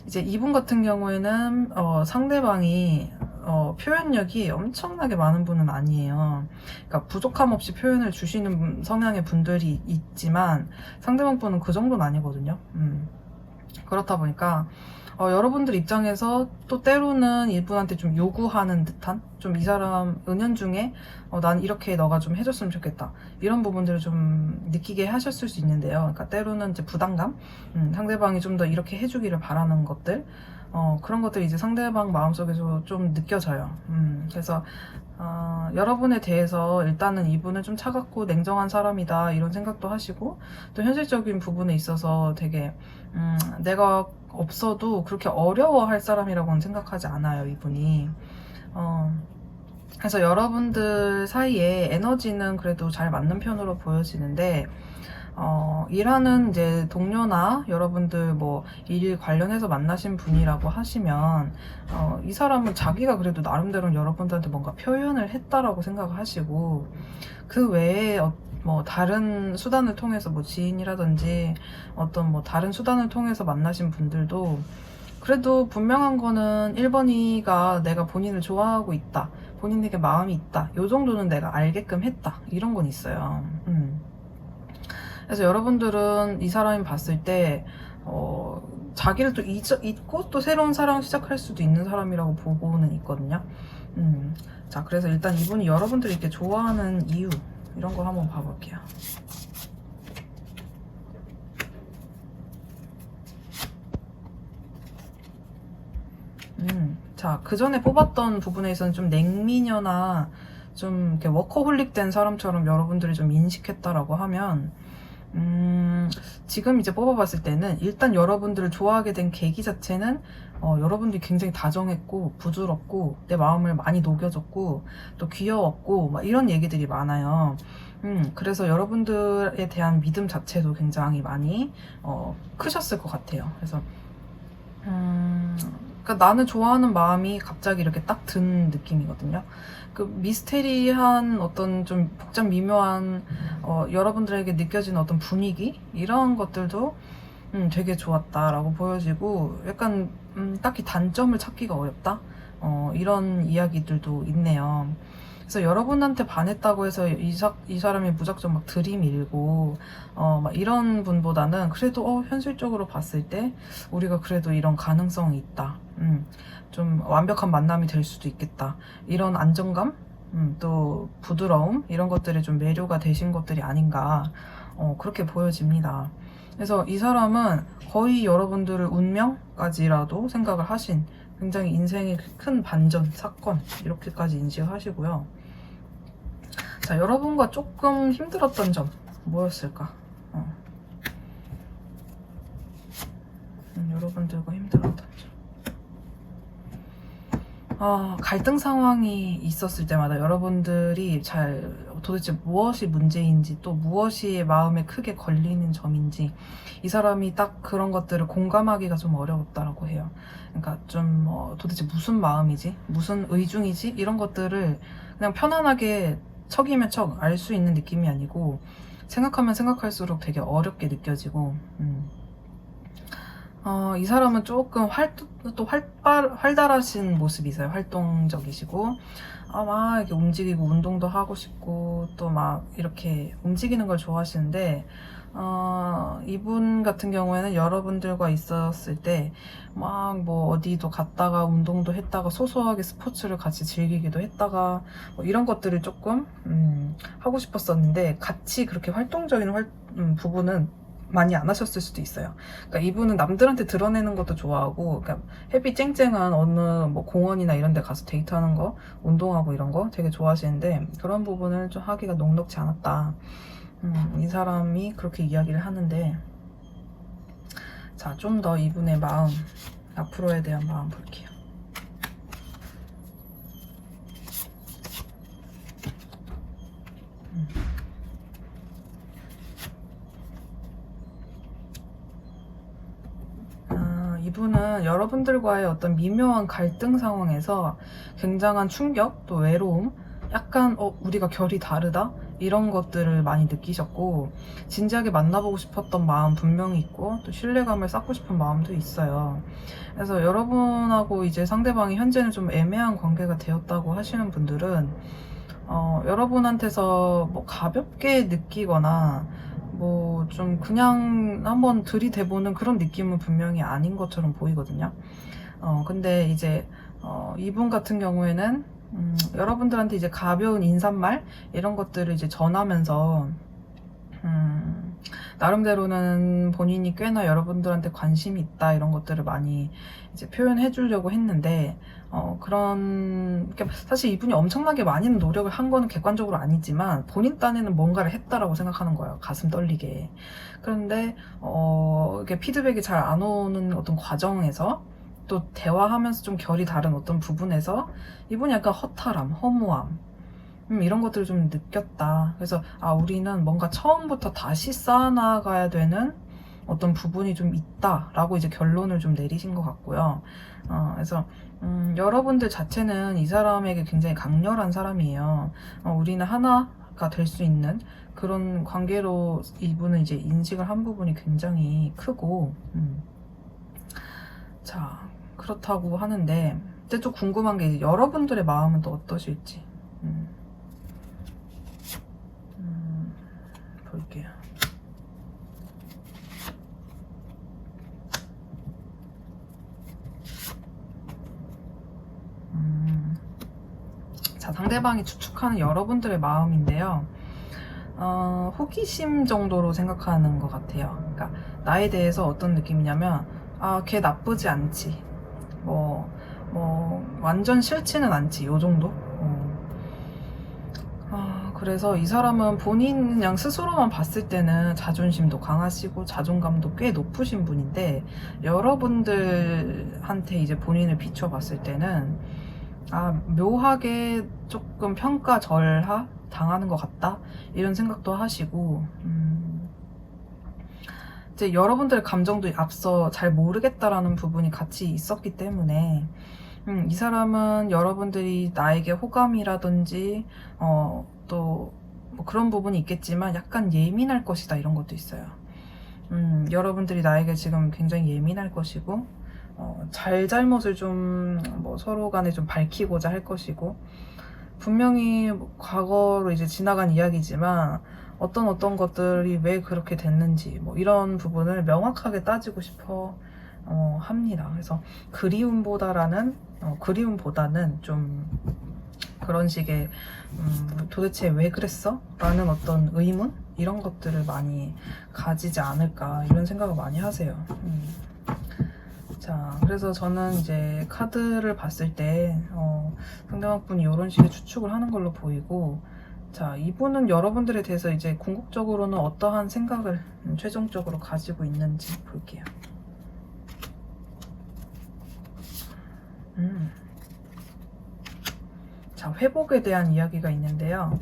Speaker 1: 이제 이분 같은 경우에는, 상대방이, 표현력이 엄청나게 많은 분은 아니에요. 그러니까 부족함 없이 표현을 주시는 성향의 분들이 있지만, 상대방 분은 그 정도는 아니거든요. 그렇다 보니까, 여러분들 입장에서 또 때로는 이분한테 좀 요구하는 듯한, 좀 이 사람 은연중에 난 이렇게 너가 좀 해줬으면 좋겠다, 이런 부분들을 좀 느끼게 하셨을 수 있는데요. 그러니까 때로는 이제 부담감, 상대방이 좀 더 이렇게 해주기를 바라는 것들, 그런 것들이 이제 상대방 마음속에서 좀 느껴져요. 그래서 여러분에 대해서 일단은 이분은 좀 차갑고 냉정한 사람이다, 이런 생각도 하시고, 또 현실적인 부분에 있어서 되게 내가 없어도 그렇게 어려워할 사람이라고는 생각하지 않아요, 이분이. 그래서 여러분들 사이에 에너지는 그래도 잘 맞는 편으로 보여지는데, 일하는 이제 동료나 여러분들 뭐 일 관련해서 만나신 분이라고 하시면, 이 사람은 자기가 그래도 나름대로 여러분들한테 뭔가 표현을 했다라고 생각을 하시고, 그 외에 뭐 다른 수단을 통해서 뭐 지인이라든지 어떤 뭐 다른 수단을 통해서 만나신 분들도 그래도 분명한 거는 1번이가 내가 본인을 좋아하고 있다, 본인에게 마음이 있다, 요 정도는 내가 알게끔 했다, 이런 건 있어요. 그래서 여러분들은 이 사람이 봤을 때 자기를 또 잊고 또 새로운 사랑을 시작할 수도 있는 사람이라고 보고는 있거든요. 자, 그래서 일단 이분이 여러분들이 이렇게 좋아하는 이유, 이런 거 한번 봐볼게요. 자, 그 전에 뽑았던 부분에서는 좀 냉미녀나 좀 이렇게 워커홀릭 된 사람처럼 여러분들이 좀 인식했다라고 하면, 지금 이제 뽑아봤을 때는 일단 여러분들을 좋아하게 된 계기 자체는 여러분들이 굉장히 다정했고 부드럽고 내 마음을 많이 녹여줬고 또 귀여웠고 막 이런 얘기들이 많아요. 그래서 여러분들에 대한 믿음 자체도 굉장히 많이 크셨을 것 같아요. 그래서 그러니까 나는 좋아하는 마음이 갑자기 이렇게 딱 든 느낌이거든요. 그 미스테리한 어떤 좀 복잡 미묘한 여러분들에게 느껴지는 어떤 분위기, 이런 것들도 되게 좋았다라고 보여지고, 약간 딱히 단점을 찾기가 어렵다, 이런 이야기들도 있네요. 그래서 여러분한테 반했다고 해서 이 사람이 무작정 막 들이밀고 막 이런 분보다는 그래도 현실적으로 봤을 때 우리가 그래도 이런 가능성이 있다, 좀 완벽한 만남이 될 수도 있겠다, 이런 안정감, 또 부드러움, 이런 것들이 좀 매료가 되신 것들이 아닌가, 그렇게 보여집니다. 그래서 이 사람은 거의 여러분들을 운명까지라도 생각을 하신, 굉장히 인생의 큰 반전, 사건, 이렇게까지 인식하시고요. 자, 여러분과 조금 힘들었던 점 뭐였을까? 여러분들과 힘들었던 점. 갈등 상황이 있었을 때마다 여러분들이 도대체 무엇이 문제인지 또 무엇이 마음에 크게 걸리는 점인지 이 사람이 딱 그런 것들을 공감하기가 좀 어려웠다라고 해요. 그러니까 좀 도대체 무슨 마음이지? 무슨 의중이지? 이런 것들을 그냥 편안하게 척이면 척 알 수 있는 느낌이 아니고 생각하면 생각할수록 되게 어렵게 느껴지고 이 사람은 조금 또 활달하신 모습이 있어요. 활동적이시고, 막 이렇게 움직이고 운동도 하고 싶고, 또 막 이렇게 움직이는 걸 좋아하시는데, 이분 같은 경우에는 여러분들과 있었을 때, 막 뭐 어디도 갔다가 운동도 했다가 소소하게 스포츠를 같이 즐기기도 했다가, 뭐 이런 것들을 조금, 하고 싶었었는데, 같이 그렇게 활동적인 부분은 많이 안 하셨을 수도 있어요. 그러니까 이분은 남들한테 드러내는 것도 좋아하고, 그러니까 햇빛 쨍쨍한 어느 뭐 공원이나 이런 데 가서 데이트하는 거, 운동하고 이런 거 되게 좋아하시는데, 그런 부분을 좀 하기가 녹록지 않았다. 이 사람이 그렇게 이야기를 하는데, 자, 좀 더 이분의 마음, 앞으로에 대한 마음 볼게요. 이분은 여러분들과의 어떤 미묘한 갈등 상황에서 굉장한 충격, 또 외로움, 약간 우리가 결이 다르다? 이런 것들을 많이 느끼셨고 진지하게 만나보고 싶었던 마음 분명히 있고 또 신뢰감을 쌓고 싶은 마음도 있어요. 그래서 여러분하고 이제 상대방이 현재는 좀 애매한 관계가 되었다고 하시는 분들은 여러분한테서 뭐 가볍게 느끼거나 뭐 좀 그냥 한번 들이대보는 그런 느낌은 분명히 아닌 것처럼 보이거든요. 근데 이제 이분 같은 경우에는 여러분들한테 이제 가벼운 인사말 이런 것들을 이제 전하면서 나름대로는 본인이 꽤나 여러분들한테 관심이 있다 이런 것들을 많이 이제 표현해 주려고 했는데 그러니까 사실 이분이 엄청나게 많은 노력을 한 거는 객관적으로 아니지만 본인 딴에는 뭔가를 했다라고 생각하는 거예요. 가슴 떨리게. 그런데 이게 피드백이 잘 안 오는 어떤 과정에서 또 대화하면서 좀 결이 다른 어떤 부분에서 이분이 약간 허탈함, 허무함 이런 것들을 좀 느꼈다. 그래서 우리는 뭔가 처음부터 다시 쌓아나가야 되는 어떤 부분이 좀 있다라고 이제 결론을 좀 내리신 것 같고요. 그래서 여러분들 자체는 이 사람에게 굉장히 강렬한 사람이에요. 우리는 하나가 될 수 있는 그런 관계로 이분은 이제 인식을 한 부분이 굉장히 크고 자 그렇다고 하는데 근데 또 궁금한 게 여러분들의 마음은 또 어떠실지 볼게요. 자, 상대방이 추측하는 여러분들의 마음인데요. 호기심 정도로 생각하는 것 같아요. 그러니까 나에 대해서 어떤 느낌이냐면 걔 나쁘지 않지. 완전 싫지는 않지. 요 정도? 그래서 이 사람은 본인 그냥 스스로만 봤을 때는 자존심도 강하시고 자존감도 꽤 높으신 분인데 여러분들한테 이제 본인을 비춰봤을 때는 묘하게 조금 평가절하 당하는 것 같다 이런 생각도 하시고 이제 여러분들의 감정도 앞서 잘 모르겠다라는 부분이 같이 있었기 때문에 이 사람은 여러분들이 나에게 호감이라든지 또 뭐 그런 부분이 있겠지만 약간 예민할 것이다 이런 것도 있어요. 여러분들이 나에게 지금 굉장히 예민할 것이고 잘잘못을 좀 뭐 서로 간에 좀 밝히고자 할 것이고 분명히 과거로 이제 지나간 이야기지만 어떤 것들이 왜 그렇게 됐는지 뭐 이런 부분을 명확하게 따지고 싶어 합니다. 그래서 그리움보다는 좀 그런 식의 도대체 왜 그랬어? 라는 어떤 의문? 이런 것들을 많이 가지지 않을까 이런 생각을 많이 하세요. 자, 그래서 저는 이제 카드를 봤을 때 상대방 분이 이런 식의 추측을 하는 걸로 보이고 자, 이분은 여러분들에 대해서 이제 궁극적으로는 어떠한 생각을 최종적으로 가지고 있는지 볼게요. 자, 회복에 대한 이야기가 있는데요.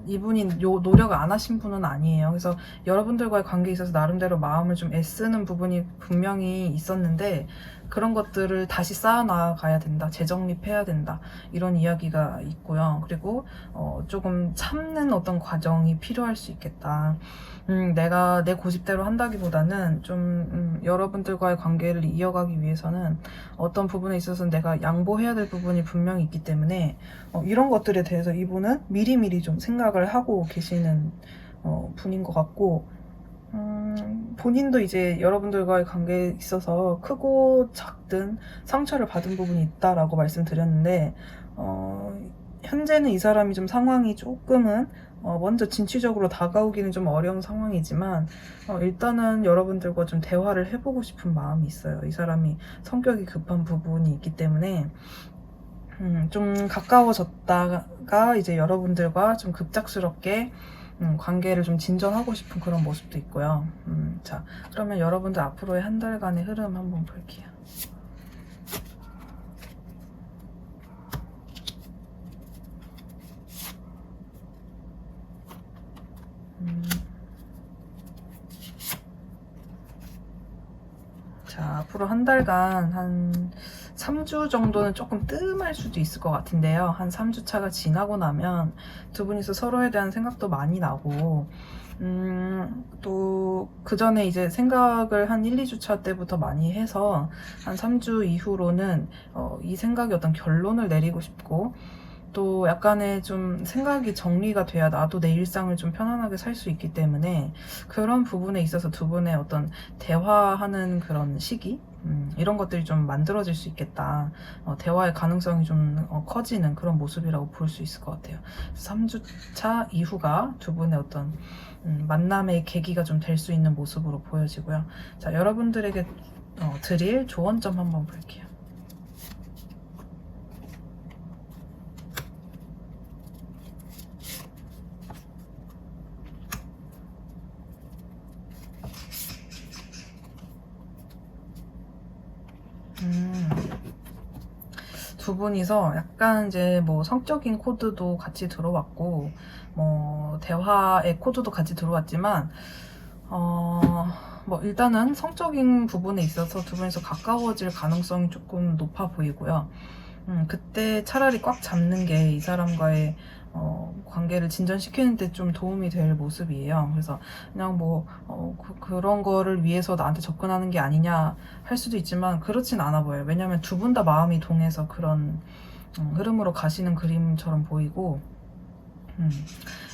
Speaker 1: 이분이 노력을 안 하신 분은 아니에요. 그래서 여러분들과의 관계에 있어서 나름대로 마음을 좀 애쓰는 부분이 분명히 있었는데 그런 것들을 다시 쌓아나가야 된다. 재정립해야 된다. 이런 이야기가 있고요. 그리고 조금 참는 어떤 과정이 필요할 수 있겠다. 내가 내 고집대로 한다기보다는 좀 여러분들과의 관계를 이어가기 위해서는 어떤 부분에 있어서 내가 양보해야 될 부분이 분명히 있기 때문에 이런 것들에 대해서 이분은 미리미리 좀 생각을 하고 계시는 분인 것 같고, 본인도 이제 여러분들과의 관계에 있어서 크고 작든 상처를 받은 부분이 있다라고 말씀드렸는데, 현재는 이 사람이 좀 상황이 조금은 먼저 진취적으로 다가오기는 좀 어려운 상황이지만 일단은 여러분들과 좀 대화를 해보고 싶은 마음이 있어요. 이 사람이 성격이 급한 부분이 있기 때문에 좀 가까워졌다가 이제 여러분들과 좀 급작스럽게 관계를 좀 진전하고 싶은 그런 모습도 있고요. 자, 그러면 여러분들 앞으로의 한 달간의 흐름 한번 볼게요. 자, 앞으로 한 달간 한 3주 정도는 조금 뜸할 수도 있을 것 같은데요. 한 3주 차가 지나고 나면 두 분이서 서로에 대한 생각도 많이 나고, 또 그 전에 이제 생각을 한 1, 2주차 때부터 많이 해서 한 3주 이후로는 이 생각이 어떤 결론을 내리고 싶고, 또 약간의 좀 생각이 정리가 돼야 나도 내 일상을 좀 편안하게 살 수 있기 때문에 그런 부분에 있어서 두 분의 어떤 대화하는 그런 시기, 이런 것들이 좀 만들어질 수 있겠다. 대화의 가능성이 좀 커지는 그런 모습이라고 볼 수 있을 것 같아요. 3주차 이후가 두 분의 어떤 만남의 계기가 좀 될 수 있는 모습으로 보여지고요. 자, 여러분들에게 드릴 조언점 한번 볼게요. 두 분이서 약간 이제 뭐 성적인 코드도 같이 들어왔고, 뭐 대화의 코드도 같이 들어왔지만, 뭐 일단은 성적인 부분에 있어서 두 분이서 가까워질 가능성이 조금 높아 보이고요. 그때 차라리 꽉 잡는 게 이 사람과의 관계를 진전시키는 데 좀 도움이 될 모습이에요. 그래서 그냥 뭐 그런 거를 위해서 나한테 접근하는 게 아니냐 할 수도 있지만 그렇진 않아 보여요. 왜냐면 두 분 다 마음이 동해서 그런 흐름으로 가시는 그림처럼 보이고,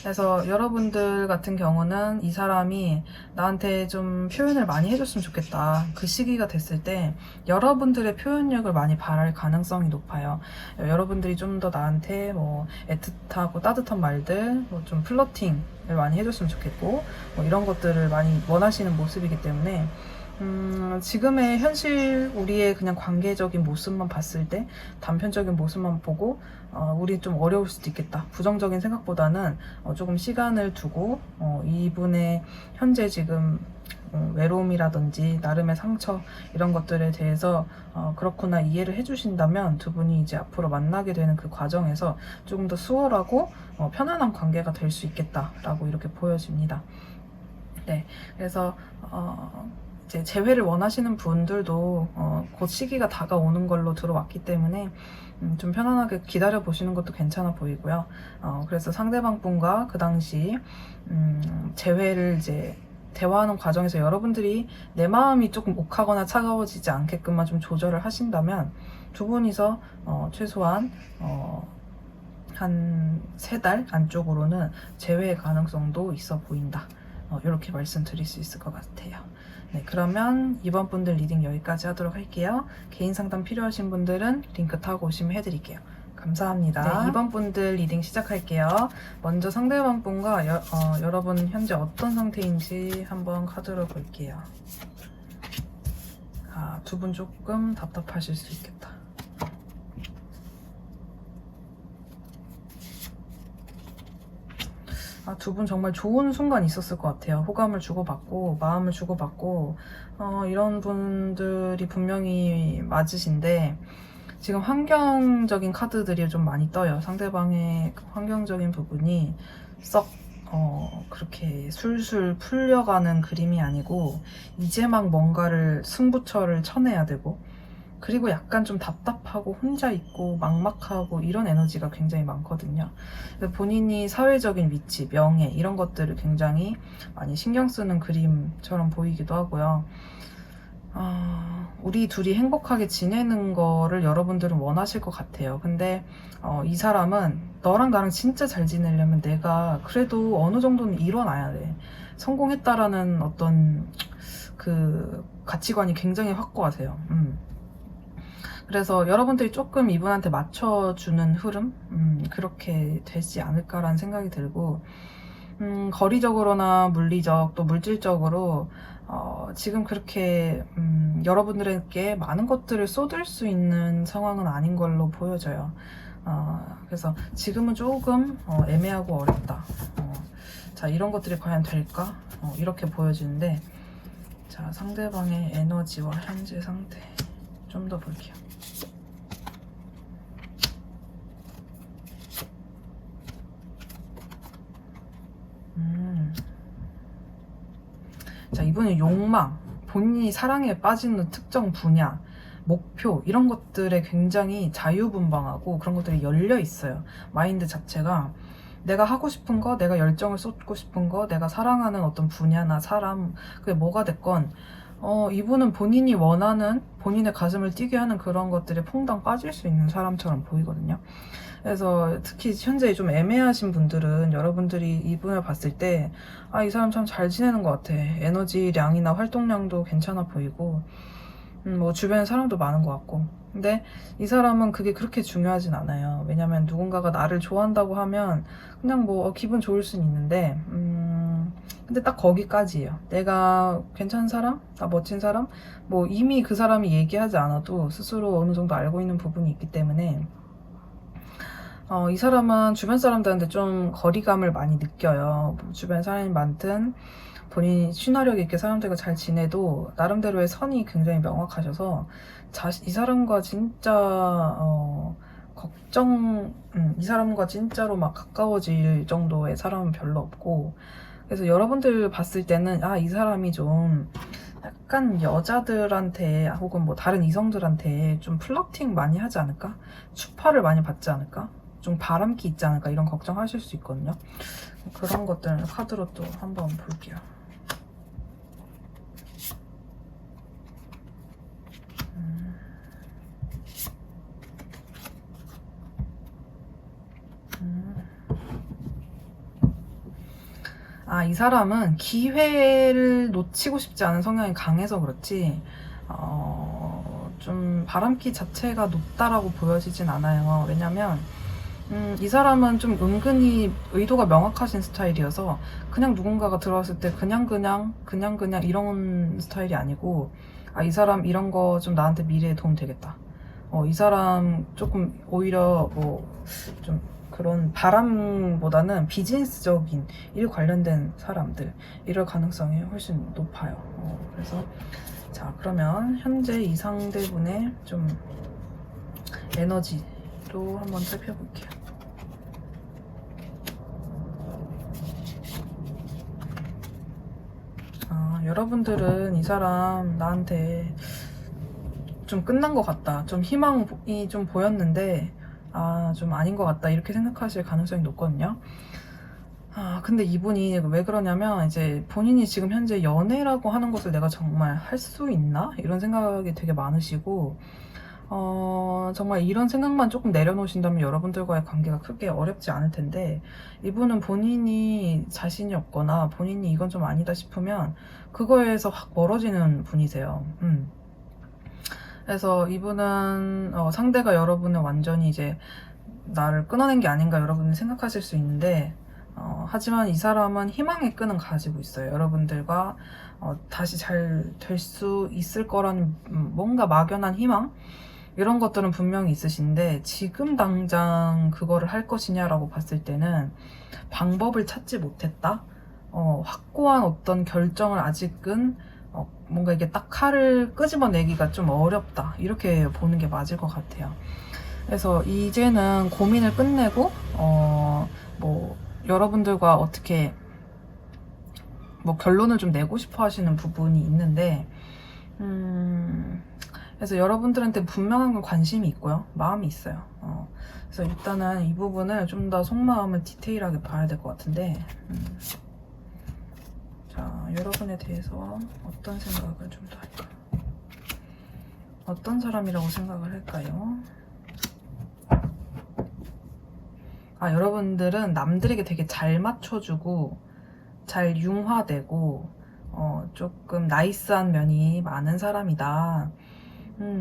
Speaker 1: 그래서 여러분들 같은 경우는 이 사람이 나한테 좀 표현을 많이 해줬으면 좋겠다. 그 시기가 됐을 때 여러분들의 표현력을 많이 바랄 가능성이 높아요. 여러분들이 좀 더 나한테 뭐 애틋하고 따뜻한 말들, 뭐 좀 플러팅을 많이 해줬으면 좋겠고, 뭐 이런 것들을 많이 원하시는 모습이기 때문에 지금의 현실 우리의 그냥 관계적인 모습만 봤을 때, 단편적인 모습만 보고 우리 좀 어려울 수도 있겠다, 부정적인 생각보다는 조금 시간을 두고 이분의 현재 지금 외로움이라든지 나름의 상처, 이런 것들에 대해서 그렇구나 이해를 해주신다면 두 분이 이제 앞으로 만나게 되는 그 과정에서 조금 더 수월하고 편안한 관계가 될 수 있겠다라고 이렇게 보여집니다. 네, 그래서 이제 재회를 원하시는 분들도 곧 시기가 다가오는 걸로 들어왔기 때문에 좀 편안하게 기다려 보시는 것도 괜찮아 보이고요. 그래서 상대방 분과 그 당시 재회를 이제 대화하는 과정에서 여러분들이 내 마음이 조금 욱하거나 차가워지지 않게끔만 좀 조절을 하신다면 두 분이서 최소한 한 3달 안쪽으로는 재회의 가능성도 있어 보인다. 이렇게 말씀드릴 수 있을 것 같아요. 네, 그러면 이번 분들 리딩 여기까지 하도록 할게요. 개인 상담 필요하신 분들은 링크 타고 오시면 해드릴게요. 감사합니다. 네, 이번 분들 리딩 시작할게요. 먼저 상대방 분과 여러분 현재 어떤 상태인지 한번 카드로 볼게요. 두 분 조금 답답하실 수 있겠다. 두 분 정말 좋은 순간 있었을 것 같아요. 호감을 주고받고 마음을 주고받고 이런 분들이 분명히 맞으신데, 지금 환경적인 카드들이 좀 많이 떠요. 상대방의 그 환경적인 부분이 썩 그렇게 술술 풀려가는 그림이 아니고 이제 막 뭔가를 승부처를 쳐내야 되고, 그리고 약간 좀 답답하고 혼자 있고 막막하고 이런 에너지가 굉장히 많거든요. 본인이 사회적인 위치, 명예 이런 것들을 굉장히 많이 신경 쓰는 그림처럼 보이기도 하고요. 우리 둘이 행복하게 지내는 거를 여러분들은 원하실 것 같아요. 근데 이 사람은 너랑 나랑 진짜 잘 지내려면 내가 그래도 어느 정도는 일어나야 돼. 성공했다라는 어떤 그 가치관이 굉장히 확고하세요. 그래서 여러분들이 조금 이분한테 맞춰주는 흐름? 그렇게 되지 않을까라는 생각이 들고, 거리적으로나 물리적 또 물질적으로 지금 그렇게 여러분들에게 많은 것들을 쏟을 수 있는 상황은 아닌 걸로 보여져요. 그래서 지금은 조금 애매하고 어렵다. 자, 이런 것들이 과연 될까? 이렇게 보여지는데, 자, 상대방의 에너지와 현재 상태 좀 더 볼게요. 자, 이분은 욕망, 본인이 사랑에 빠지는 특정 분야, 목표 이런 것들에 굉장히 자유분방하고 그런 것들이 열려 있어요. 마인드 자체가 내가 하고 싶은 거, 내가 열정을 쏟고 싶은 거, 내가 사랑하는 어떤 분야나 사람, 그게 뭐가 됐건 이분은 본인이 원하는, 본인의 가슴을 뛰게 하는 그런 것들에 퐁당 빠질 수 있는 사람처럼 보이거든요. 그래서 특히 현재 좀 애매하신 분들은 여러분들이 이분을 봤을 때 이 사람 참 잘 지내는 것 같아. 에너지량이나 활동량도 괜찮아 보이고 뭐 주변에 사람도 많은 것 같고. 근데 이 사람은 그게 그렇게 중요하진 않아요. 왜냐면 누군가가 나를 좋아한다고 하면 그냥 뭐 기분 좋을 수는 있는데 근데 딱 거기까지예요. 내가 괜찮은 사람? 나 멋진 사람? 뭐 이미 그 사람이 얘기하지 않아도 스스로 어느 정도 알고 있는 부분이 있기 때문에 이 사람은 주변 사람들한테 좀 거리감을 많이 느껴요. 주변 사람이 많든 본인이 친화력 있게 사람들과 잘 지내도 나름대로의 선이 굉장히 명확하셔서 이 사람과 진짜 이 사람과 진짜로 막 가까워질 정도의 사람은 별로 없고, 그래서 여러분들 봤을 때는 이 사람이 좀 약간 여자들한테 혹은 뭐 다른 이성들한테 좀 플러팅 많이 하지 않을까? 추파를 많이 받지 않을까? 좀 바람기 있지 않을까? 이런 걱정하실 수 있거든요. 그런 것들 카드로 또 한번 볼게요. 이 사람은 기회를 놓치고 싶지 않은 성향이 강해서 그렇지 좀 바람기 자체가 높다라고 보여지진 않아요. 왜냐면 이 사람은 좀 은근히 의도가 명확하신 스타일이어서 그냥 누군가가 들어왔을 때 그냥 이런 스타일이 아니고 이 사람 이런 거 좀 나한테 미래에 도움 되겠다. 이 사람 조금 오히려 좀 그런 바람보다는 비즈니스적인 일 관련된 사람들 이럴 가능성이 훨씬 높아요. 그래서 자, 그러면 현재 이 상대분의 좀 에너지로 한번 살펴볼게요. 여러분들은 이 사람 나한테 좀 끝난 것 같다, 좀 희망이 좀 보였는데 좀 아닌 것 같다 이렇게 생각하실 가능성이 높거든요. 근데 이분이 왜 그러냐면 이제 본인이 지금 현재 연애라고 하는 것을 내가 정말 할 수 있나? 이런 생각이 되게 많으시고 정말 이런 생각만 조금 내려놓으신다면 여러분들과의 관계가 크게 어렵지 않을 텐데, 이분은 본인이 자신이 없거나 본인이 이건 좀 아니다 싶으면 그거에서 확 멀어지는 분이세요. 그래서 이분은 상대가 여러분을 완전히 이제 나를 끊어낸 게 아닌가 여러분이 생각하실 수 있는데 하지만 이 사람은 희망의 끈은 가지고 있어요. 여러분들과 다시 잘 될 수 있을 거라는 뭔가 막연한 희망? 이런 것들은 분명히 있으신데 지금 당장 그거를 할 것이냐라고 봤을 때는 방법을 찾지 못했다? 확고한 어떤 결정을 아직은 뭔가 이게 딱 칼을 끄집어내기가 좀 어렵다, 이렇게 보는 게 맞을 것 같아요. 그래서 이제는 고민을 끝내고 뭐 여러분들과 어떻게 뭐 결론을 좀 내고 싶어 하시는 부분이 있는데, 그래서 여러분들한테 분명한 관심이 있고요, 마음이 있어요. 그래서 일단은 이 부분을 좀 더 속마음을 디테일하게 봐야 될 것 같은데, 자, 여러분에 대해서 어떤 생각을 좀 더 할까? 어떤 사람이라고 생각을 할까요? 여러분들은 남들에게 되게 잘 맞춰주고 잘 융화되고 조금 나이스한 면이 많은 사람이다.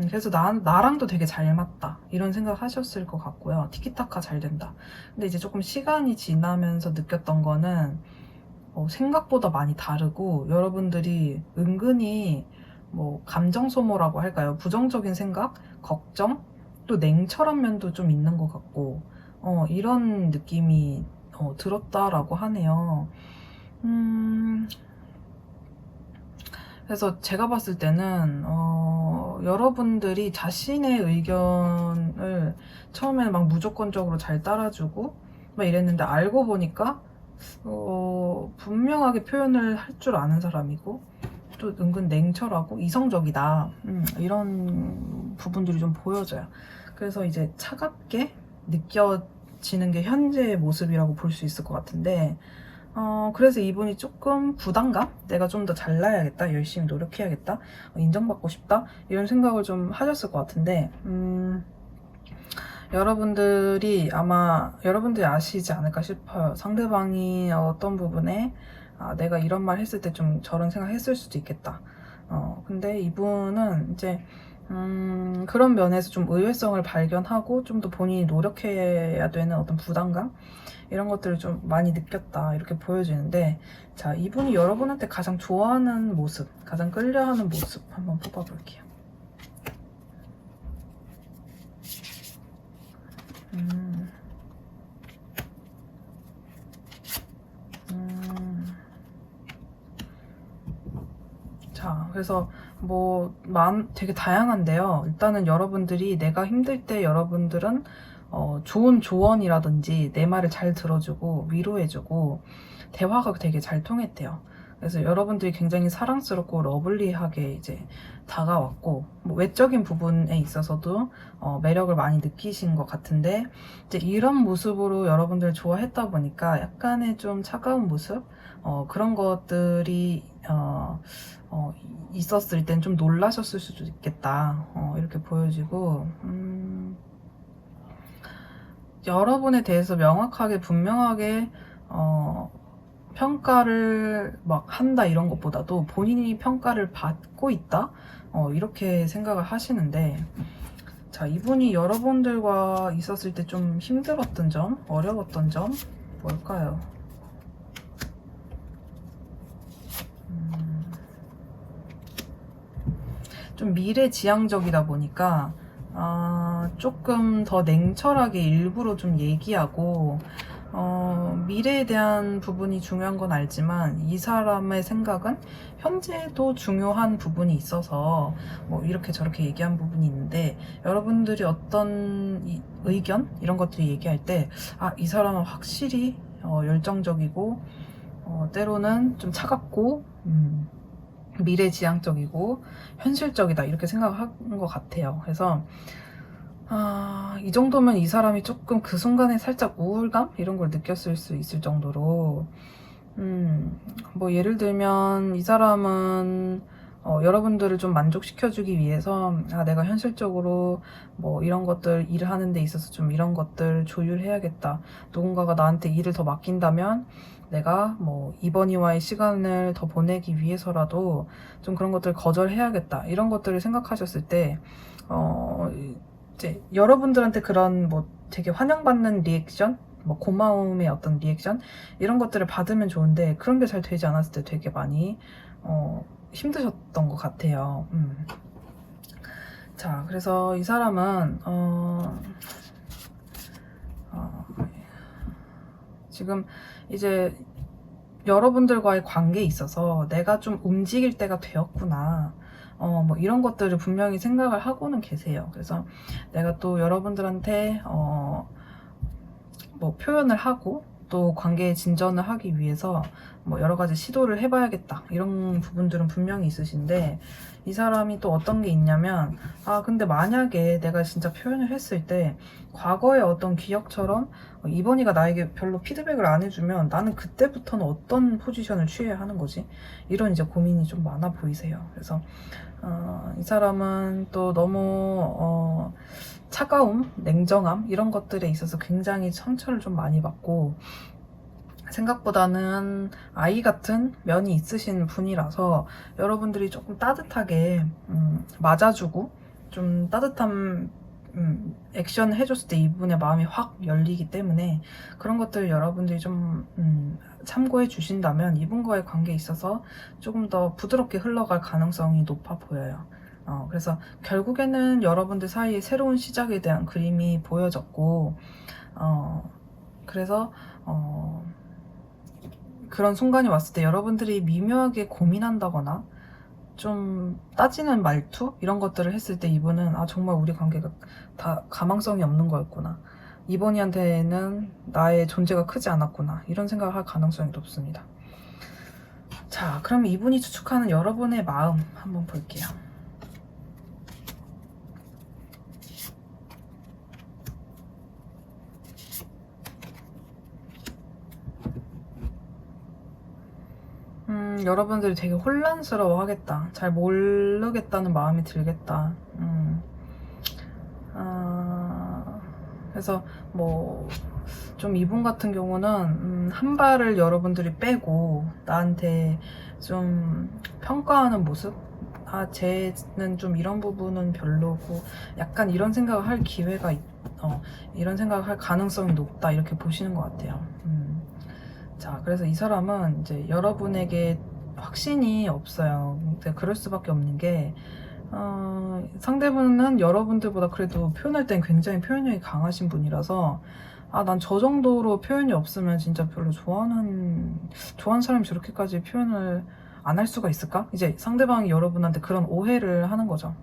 Speaker 1: 그래서 나랑도 되게 잘 맞다, 이런 생각 하셨을 것 같고요. 티키타카 잘 된다. 근데 이제 조금 시간이 지나면서 느꼈던 거는 생각보다 많이 다르고, 여러분들이 은근히 뭐 감정 소모라고 할까요? 부정적인 생각, 걱정, 또 냉철한 면도 좀 있는 것 같고, 이런 느낌이 들었다라고 하네요. 그래서 제가 봤을 때는 여러분들이 자신의 의견을 처음에는 막 무조건적으로 잘 따라주고 막 이랬는데, 알고 보니까 분명하게 표현을 할 줄 아는 사람이고, 또 은근 냉철하고 이성적이다, 이런 부분들이 좀 보여져요. 그래서 이제 차갑게 느껴지는 게 현재의 모습이라고 볼 수 있을 것 같은데, 그래서 이분이 조금 부담감? 내가 좀 더 잘나야겠다, 열심히 노력해야겠다, 인정받고 싶다, 이런 생각을 좀 하셨을 것 같은데, 여러분들이 아시지 않을까 싶어요. 상대방이 어떤 부분에 내가 이런 말 했을 때 좀 저런 생각 했을 수도 있겠다. 근데 이분은 이제 그런 면에서 좀 의외성을 발견하고 좀 더 본인이 노력해야 되는 어떤 부담감, 이런 것들을 좀 많이 느꼈다, 이렇게 보여지는데, 자, 이분이 여러분한테 가장 좋아하는 모습, 가장 끌려하는 모습 한번 뽑아볼게요. 자, 그래서 뭐 되게 다양한데요. 일단은 여러분들이 내가 힘들 때 여러분들은 좋은 조언이라든지 내 말을 잘 들어주고 위로해주고 대화가 되게 잘 통했대요. 그래서 여러분들이 굉장히 사랑스럽고 러블리하게 이제 다가왔고, 뭐 외적인 부분에 있어서도 매력을 많이 느끼신 것 같은데, 이제 이런 모습으로 여러분들을 좋아했다 보니까 약간의 좀 차가운 모습, 그런 것들이 있었을 땐 좀 놀라셨을 수도 있겠다, 이렇게 보여지고, 여러분에 대해서 명확하게 분명하게 평가를 막 한다, 이런 것보다도 본인이 평가를 받고 있다, 이렇게 생각을 하시는데, 자, 이분이 여러분들과 있었을 때 좀 힘들었던 점, 어려웠던 점 뭘까요? 좀 미래지향적이다 보니까 조금 더 냉철하게 일부러 좀 얘기하고, 미래에 대한 부분이 중요한 건 알지만 이 사람의 생각은 현재도 중요한 부분이 있어서 뭐 이렇게 저렇게 얘기한 부분이 있는데, 여러분들이 어떤 의견, 이런 것들을 얘기할 때 이 사람은 확실히 열정적이고 때로는 좀 차갑고 미래지향적이고 현실적이다, 이렇게 생각한 것 같아요. 그래서 이 정도면 이 사람이 조금 그 순간에 살짝 우울감, 이런 걸 느꼈을 수 있을 정도로, 뭐 예를 들면 이 사람은 여러분들을 좀 만족시켜주기 위해서 내가 현실적으로 뭐 이런 것들, 일을 하는 데 있어서 좀 이런 것들 조율해야겠다, 누군가가 나한테 일을 더 맡긴다면 내가 뭐 이번이와의 시간을 더 보내기 위해서라도 좀 그런 것들 거절해야겠다, 이런 것들을 생각하셨을 때 이제 여러분들한테 그런 뭐 되게 환영받는 리액션, 뭐 고마움의 어떤 리액션, 이런 것들을 받으면 좋은데, 그런 게 잘 되지 않았을 때 되게 많이 힘드셨던 것 같아요. 자, 그래서 이 사람은 지금 이제 여러분들과의 관계에 있어서 내가 좀 움직일 때가 되었구나. 뭐 이런 것들을 분명히 생각을 하고는 계세요. 그래서 내가 또 여러분들한테 뭐 표현을 하고 또 관계의 진전을 하기 위해서 뭐 여러 가지 시도를 해봐야겠다 이런 부분들은 분명히 있으신데, 이 사람이 또 어떤 게 있냐면, 근데 만약에 내가 진짜 표현을 했을 때 과거의 어떤 기억처럼 이번이가 나에게 별로 피드백을 안 해주면 나는 그때부터는 어떤 포지션을 취해야 하는 거지, 이런 이제 고민이 좀 많아 보이세요. 그래서 이 사람은 또 너무 차가움, 냉정함 이런 것들에 있어서 굉장히 상처를 좀 많이 받고, 생각보다는 아이 같은 면이 있으신 분이라서 여러분들이 조금 따뜻하게 맞아주고 좀 따뜻한 액션을 해줬을 때 이분의 마음이 확 열리기 때문에, 그런 것들 여러분들이 좀 참고해 주신다면 이분과의 관계에 있어서 조금 더 부드럽게 흘러갈 가능성이 높아 보여요. 그래서 결국에는 여러분들 사이에 새로운 시작에 대한 그림이 보여졌고, 그래서 그런 순간이 왔을 때 여러분들이 미묘하게 고민한다거나 좀 따지는 말투 이런 것들을 했을 때 이분은 정말 우리 관계가 다 가망성이 없는 거였구나, 이번이한테는 나의 존재가 크지 않았구나, 이런 생각을 할 가능성이 높습니다. 자, 그럼 이분이 추측하는 여러분의 마음 한번 볼게요. 여러분들이 되게 혼란스러워 하겠다. 잘 모르겠다는 마음이 들겠다. 그래서 뭐 좀 이분 같은 경우는 한 발을 여러분들이 빼고 나한테 좀 평가하는 모습? 쟤는 좀 이런 부분은 별로고, 약간 이런 생각을 할 기회가 이런 생각을 할 가능성이 높다, 이렇게 보시는 것 같아요. 자, 그래서 이 사람은 이제 여러분에게 확신이 없어요. 근데 그럴 수밖에 없는 게, 상대분은 여러분들보다 그래도 표현할 땐 굉장히 표현력이 강하신 분이라서, 난 저 정도로 표현이 없으면 진짜 별로 좋아하는 사람이 저렇게까지 표현을 안 할 수가 있을까? 이제 상대방이 여러분한테 그런 오해를 하는 거죠.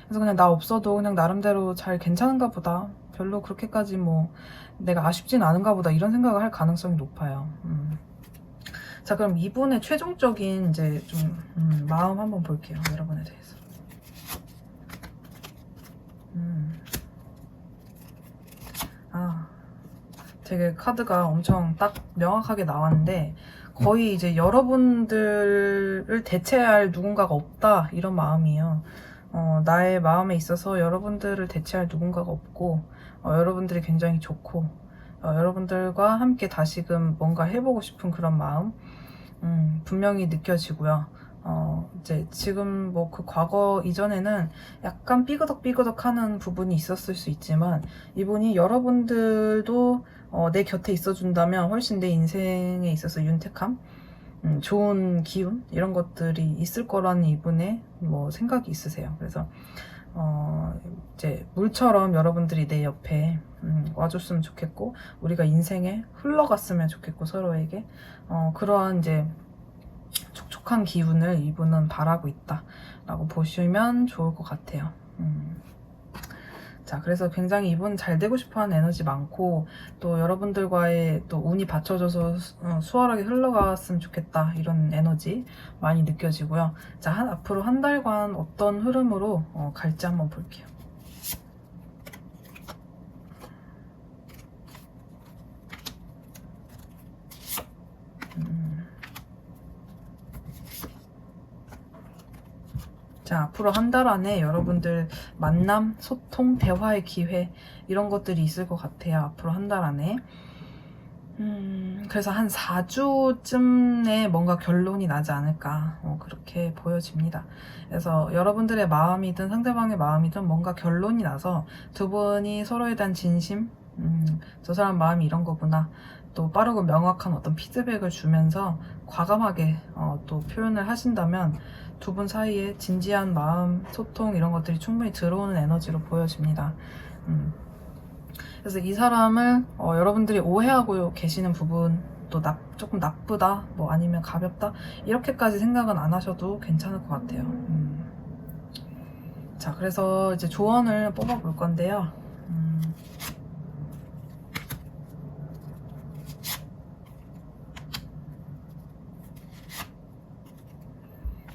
Speaker 1: 그래서 그냥 나 없어도 그냥 나름대로 잘 괜찮은가 보다, 별로 그렇게까지 뭐 내가 아쉽진 않은가 보다, 이런 생각을 할 가능성이 높아요. 자, 그럼 이분의 최종적인 이제 좀 마음 한번 볼게요, 여러분에 대해서. 되게 카드가 엄청 딱 명확하게 나왔는데, 거의 이제 여러분들을 대체할 누군가가 없다, 이런 마음이에요. 나의 마음에 있어서 여러분들을 대체할 누군가가 없고, 여러분들이 굉장히 좋고, 여러분들과 함께 다시금 뭔가 해보고 싶은 그런 마음 분명히 느껴지고요. 이제 지금 뭐 그 과거 이전에는 약간 삐그덕삐그덕 하는 부분이 있었을 수 있지만, 이분이 여러분들도 내 곁에 있어준다면 훨씬 내 인생에 있어서 윤택함, 좋은 기운 이런 것들이 있을 거라는 이분의 뭐 생각이 있으세요. 그래서 이제 물처럼 여러분들이 내 옆에 와줬으면 좋겠고, 우리가 인생에 흘러갔으면 좋겠고, 서로에게 그러한 이제 촉촉한 기운을 이분은 바라고 있다 라고 보시면 좋을 것 같아요. 자, 그래서 굉장히 이분 잘 되고 싶어하는 에너지 많고, 또 여러분들과의 또 운이 받쳐져서 수월하게 흘러갔으면 좋겠다, 이런 에너지 많이 느껴지고요. 자, 앞으로 한 달간 어떤 흐름으로 갈지 한번 볼게요. 자, 앞으로 한 달 안에 여러분들 만남, 소통, 대화의 기회 이런 것들이 있을 것 같아요. 앞으로 한 달 안에. 그래서 한 4주쯤에 뭔가 결론이 나지 않을까, 그렇게 보여집니다. 그래서 여러분들의 마음이든 상대방의 마음이든 뭔가 결론이 나서 두 분이 서로에 대한 진심, 저 사람 마음이 이런 거구나, 또 빠르고 명확한 어떤 피드백을 주면서 과감하게 또 표현을 하신다면 두 분 사이에 진지한 마음, 소통 이런 것들이 충분히 들어오는 에너지로 보여집니다. 그래서 이 사람을 여러분들이 오해하고 계시는 부분도 또 조금 나쁘다, 뭐 아니면 가볍다 이렇게까지 생각은 안 하셔도 괜찮을 것 같아요. 자, 그래서 이제 조언을 뽑아볼 건데요.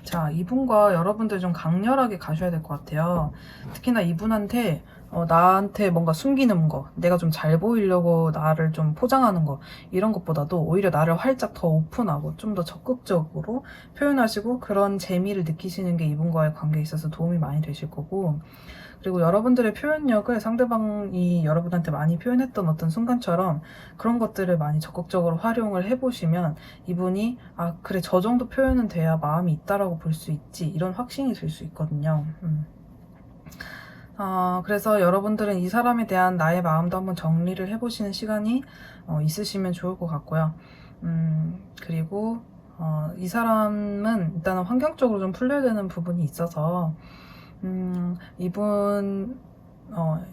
Speaker 1: 자, 이분과 여러분들 좀 강렬하게 가셔야 될 것 같아요. 특히나 이분한테 나한테 뭔가 숨기는 거, 내가 좀 잘 보이려고 나를 좀 포장하는 거, 이런 것보다도 오히려 나를 활짝 더 오픈하고 좀 더 적극적으로 표현하시고 그런 재미를 느끼시는 게 이분과의 관계에 있어서 도움이 많이 되실 거고, 그리고 여러분들의 표현력을 상대방이 여러분한테 많이 표현했던 어떤 순간처럼 그런 것들을 많이 적극적으로 활용을 해보시면 이분이 아 그래 저 정도 표현은 돼야 마음이 있다라고 볼 수 있지, 이런 확신이 들 수 있거든요. 그래서 여러분들은 이 사람에 대한 나의 마음도 한번 정리를 해보시는 시간이 있으시면 좋을 것 같고요. 그리고 이 사람은 일단은 환경적으로 좀 풀려야 되는 부분이 있어서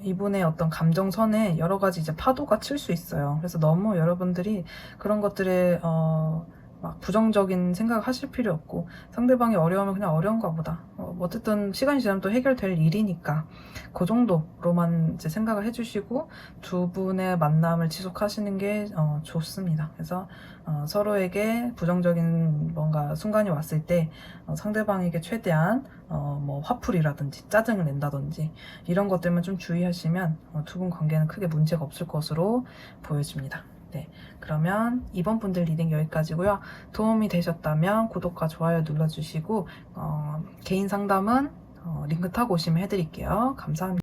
Speaker 1: 이분의 어떤 감정선에 여러 가지 이제 파도가 칠 수 있어요. 그래서 너무 여러분들이 그런 것들에 막 부정적인 생각을 하실 필요 없고, 상대방이 어려우면 그냥 어려운가 보다. 어쨌든 시간이 지나면 또 해결될 일이니까 그 정도로만 이제 생각을 해주시고 두 분의 만남을 지속하시는 게 좋습니다. 그래서 서로에게 부정적인 뭔가 순간이 왔을 때 상대방에게 최대한 뭐 화풀이라든지 짜증을 낸다든지 이런 것들만 좀 주의하시면 두 분 관계는 크게 문제가 없을 것으로 보여집니다. 네, 그러면 이번 분들 리딩 여기까지고요. 도움이 되셨다면 구독과 좋아요 눌러주시고 개인 상담은 링크 타고 오시면 해드릴게요. 감사합니다.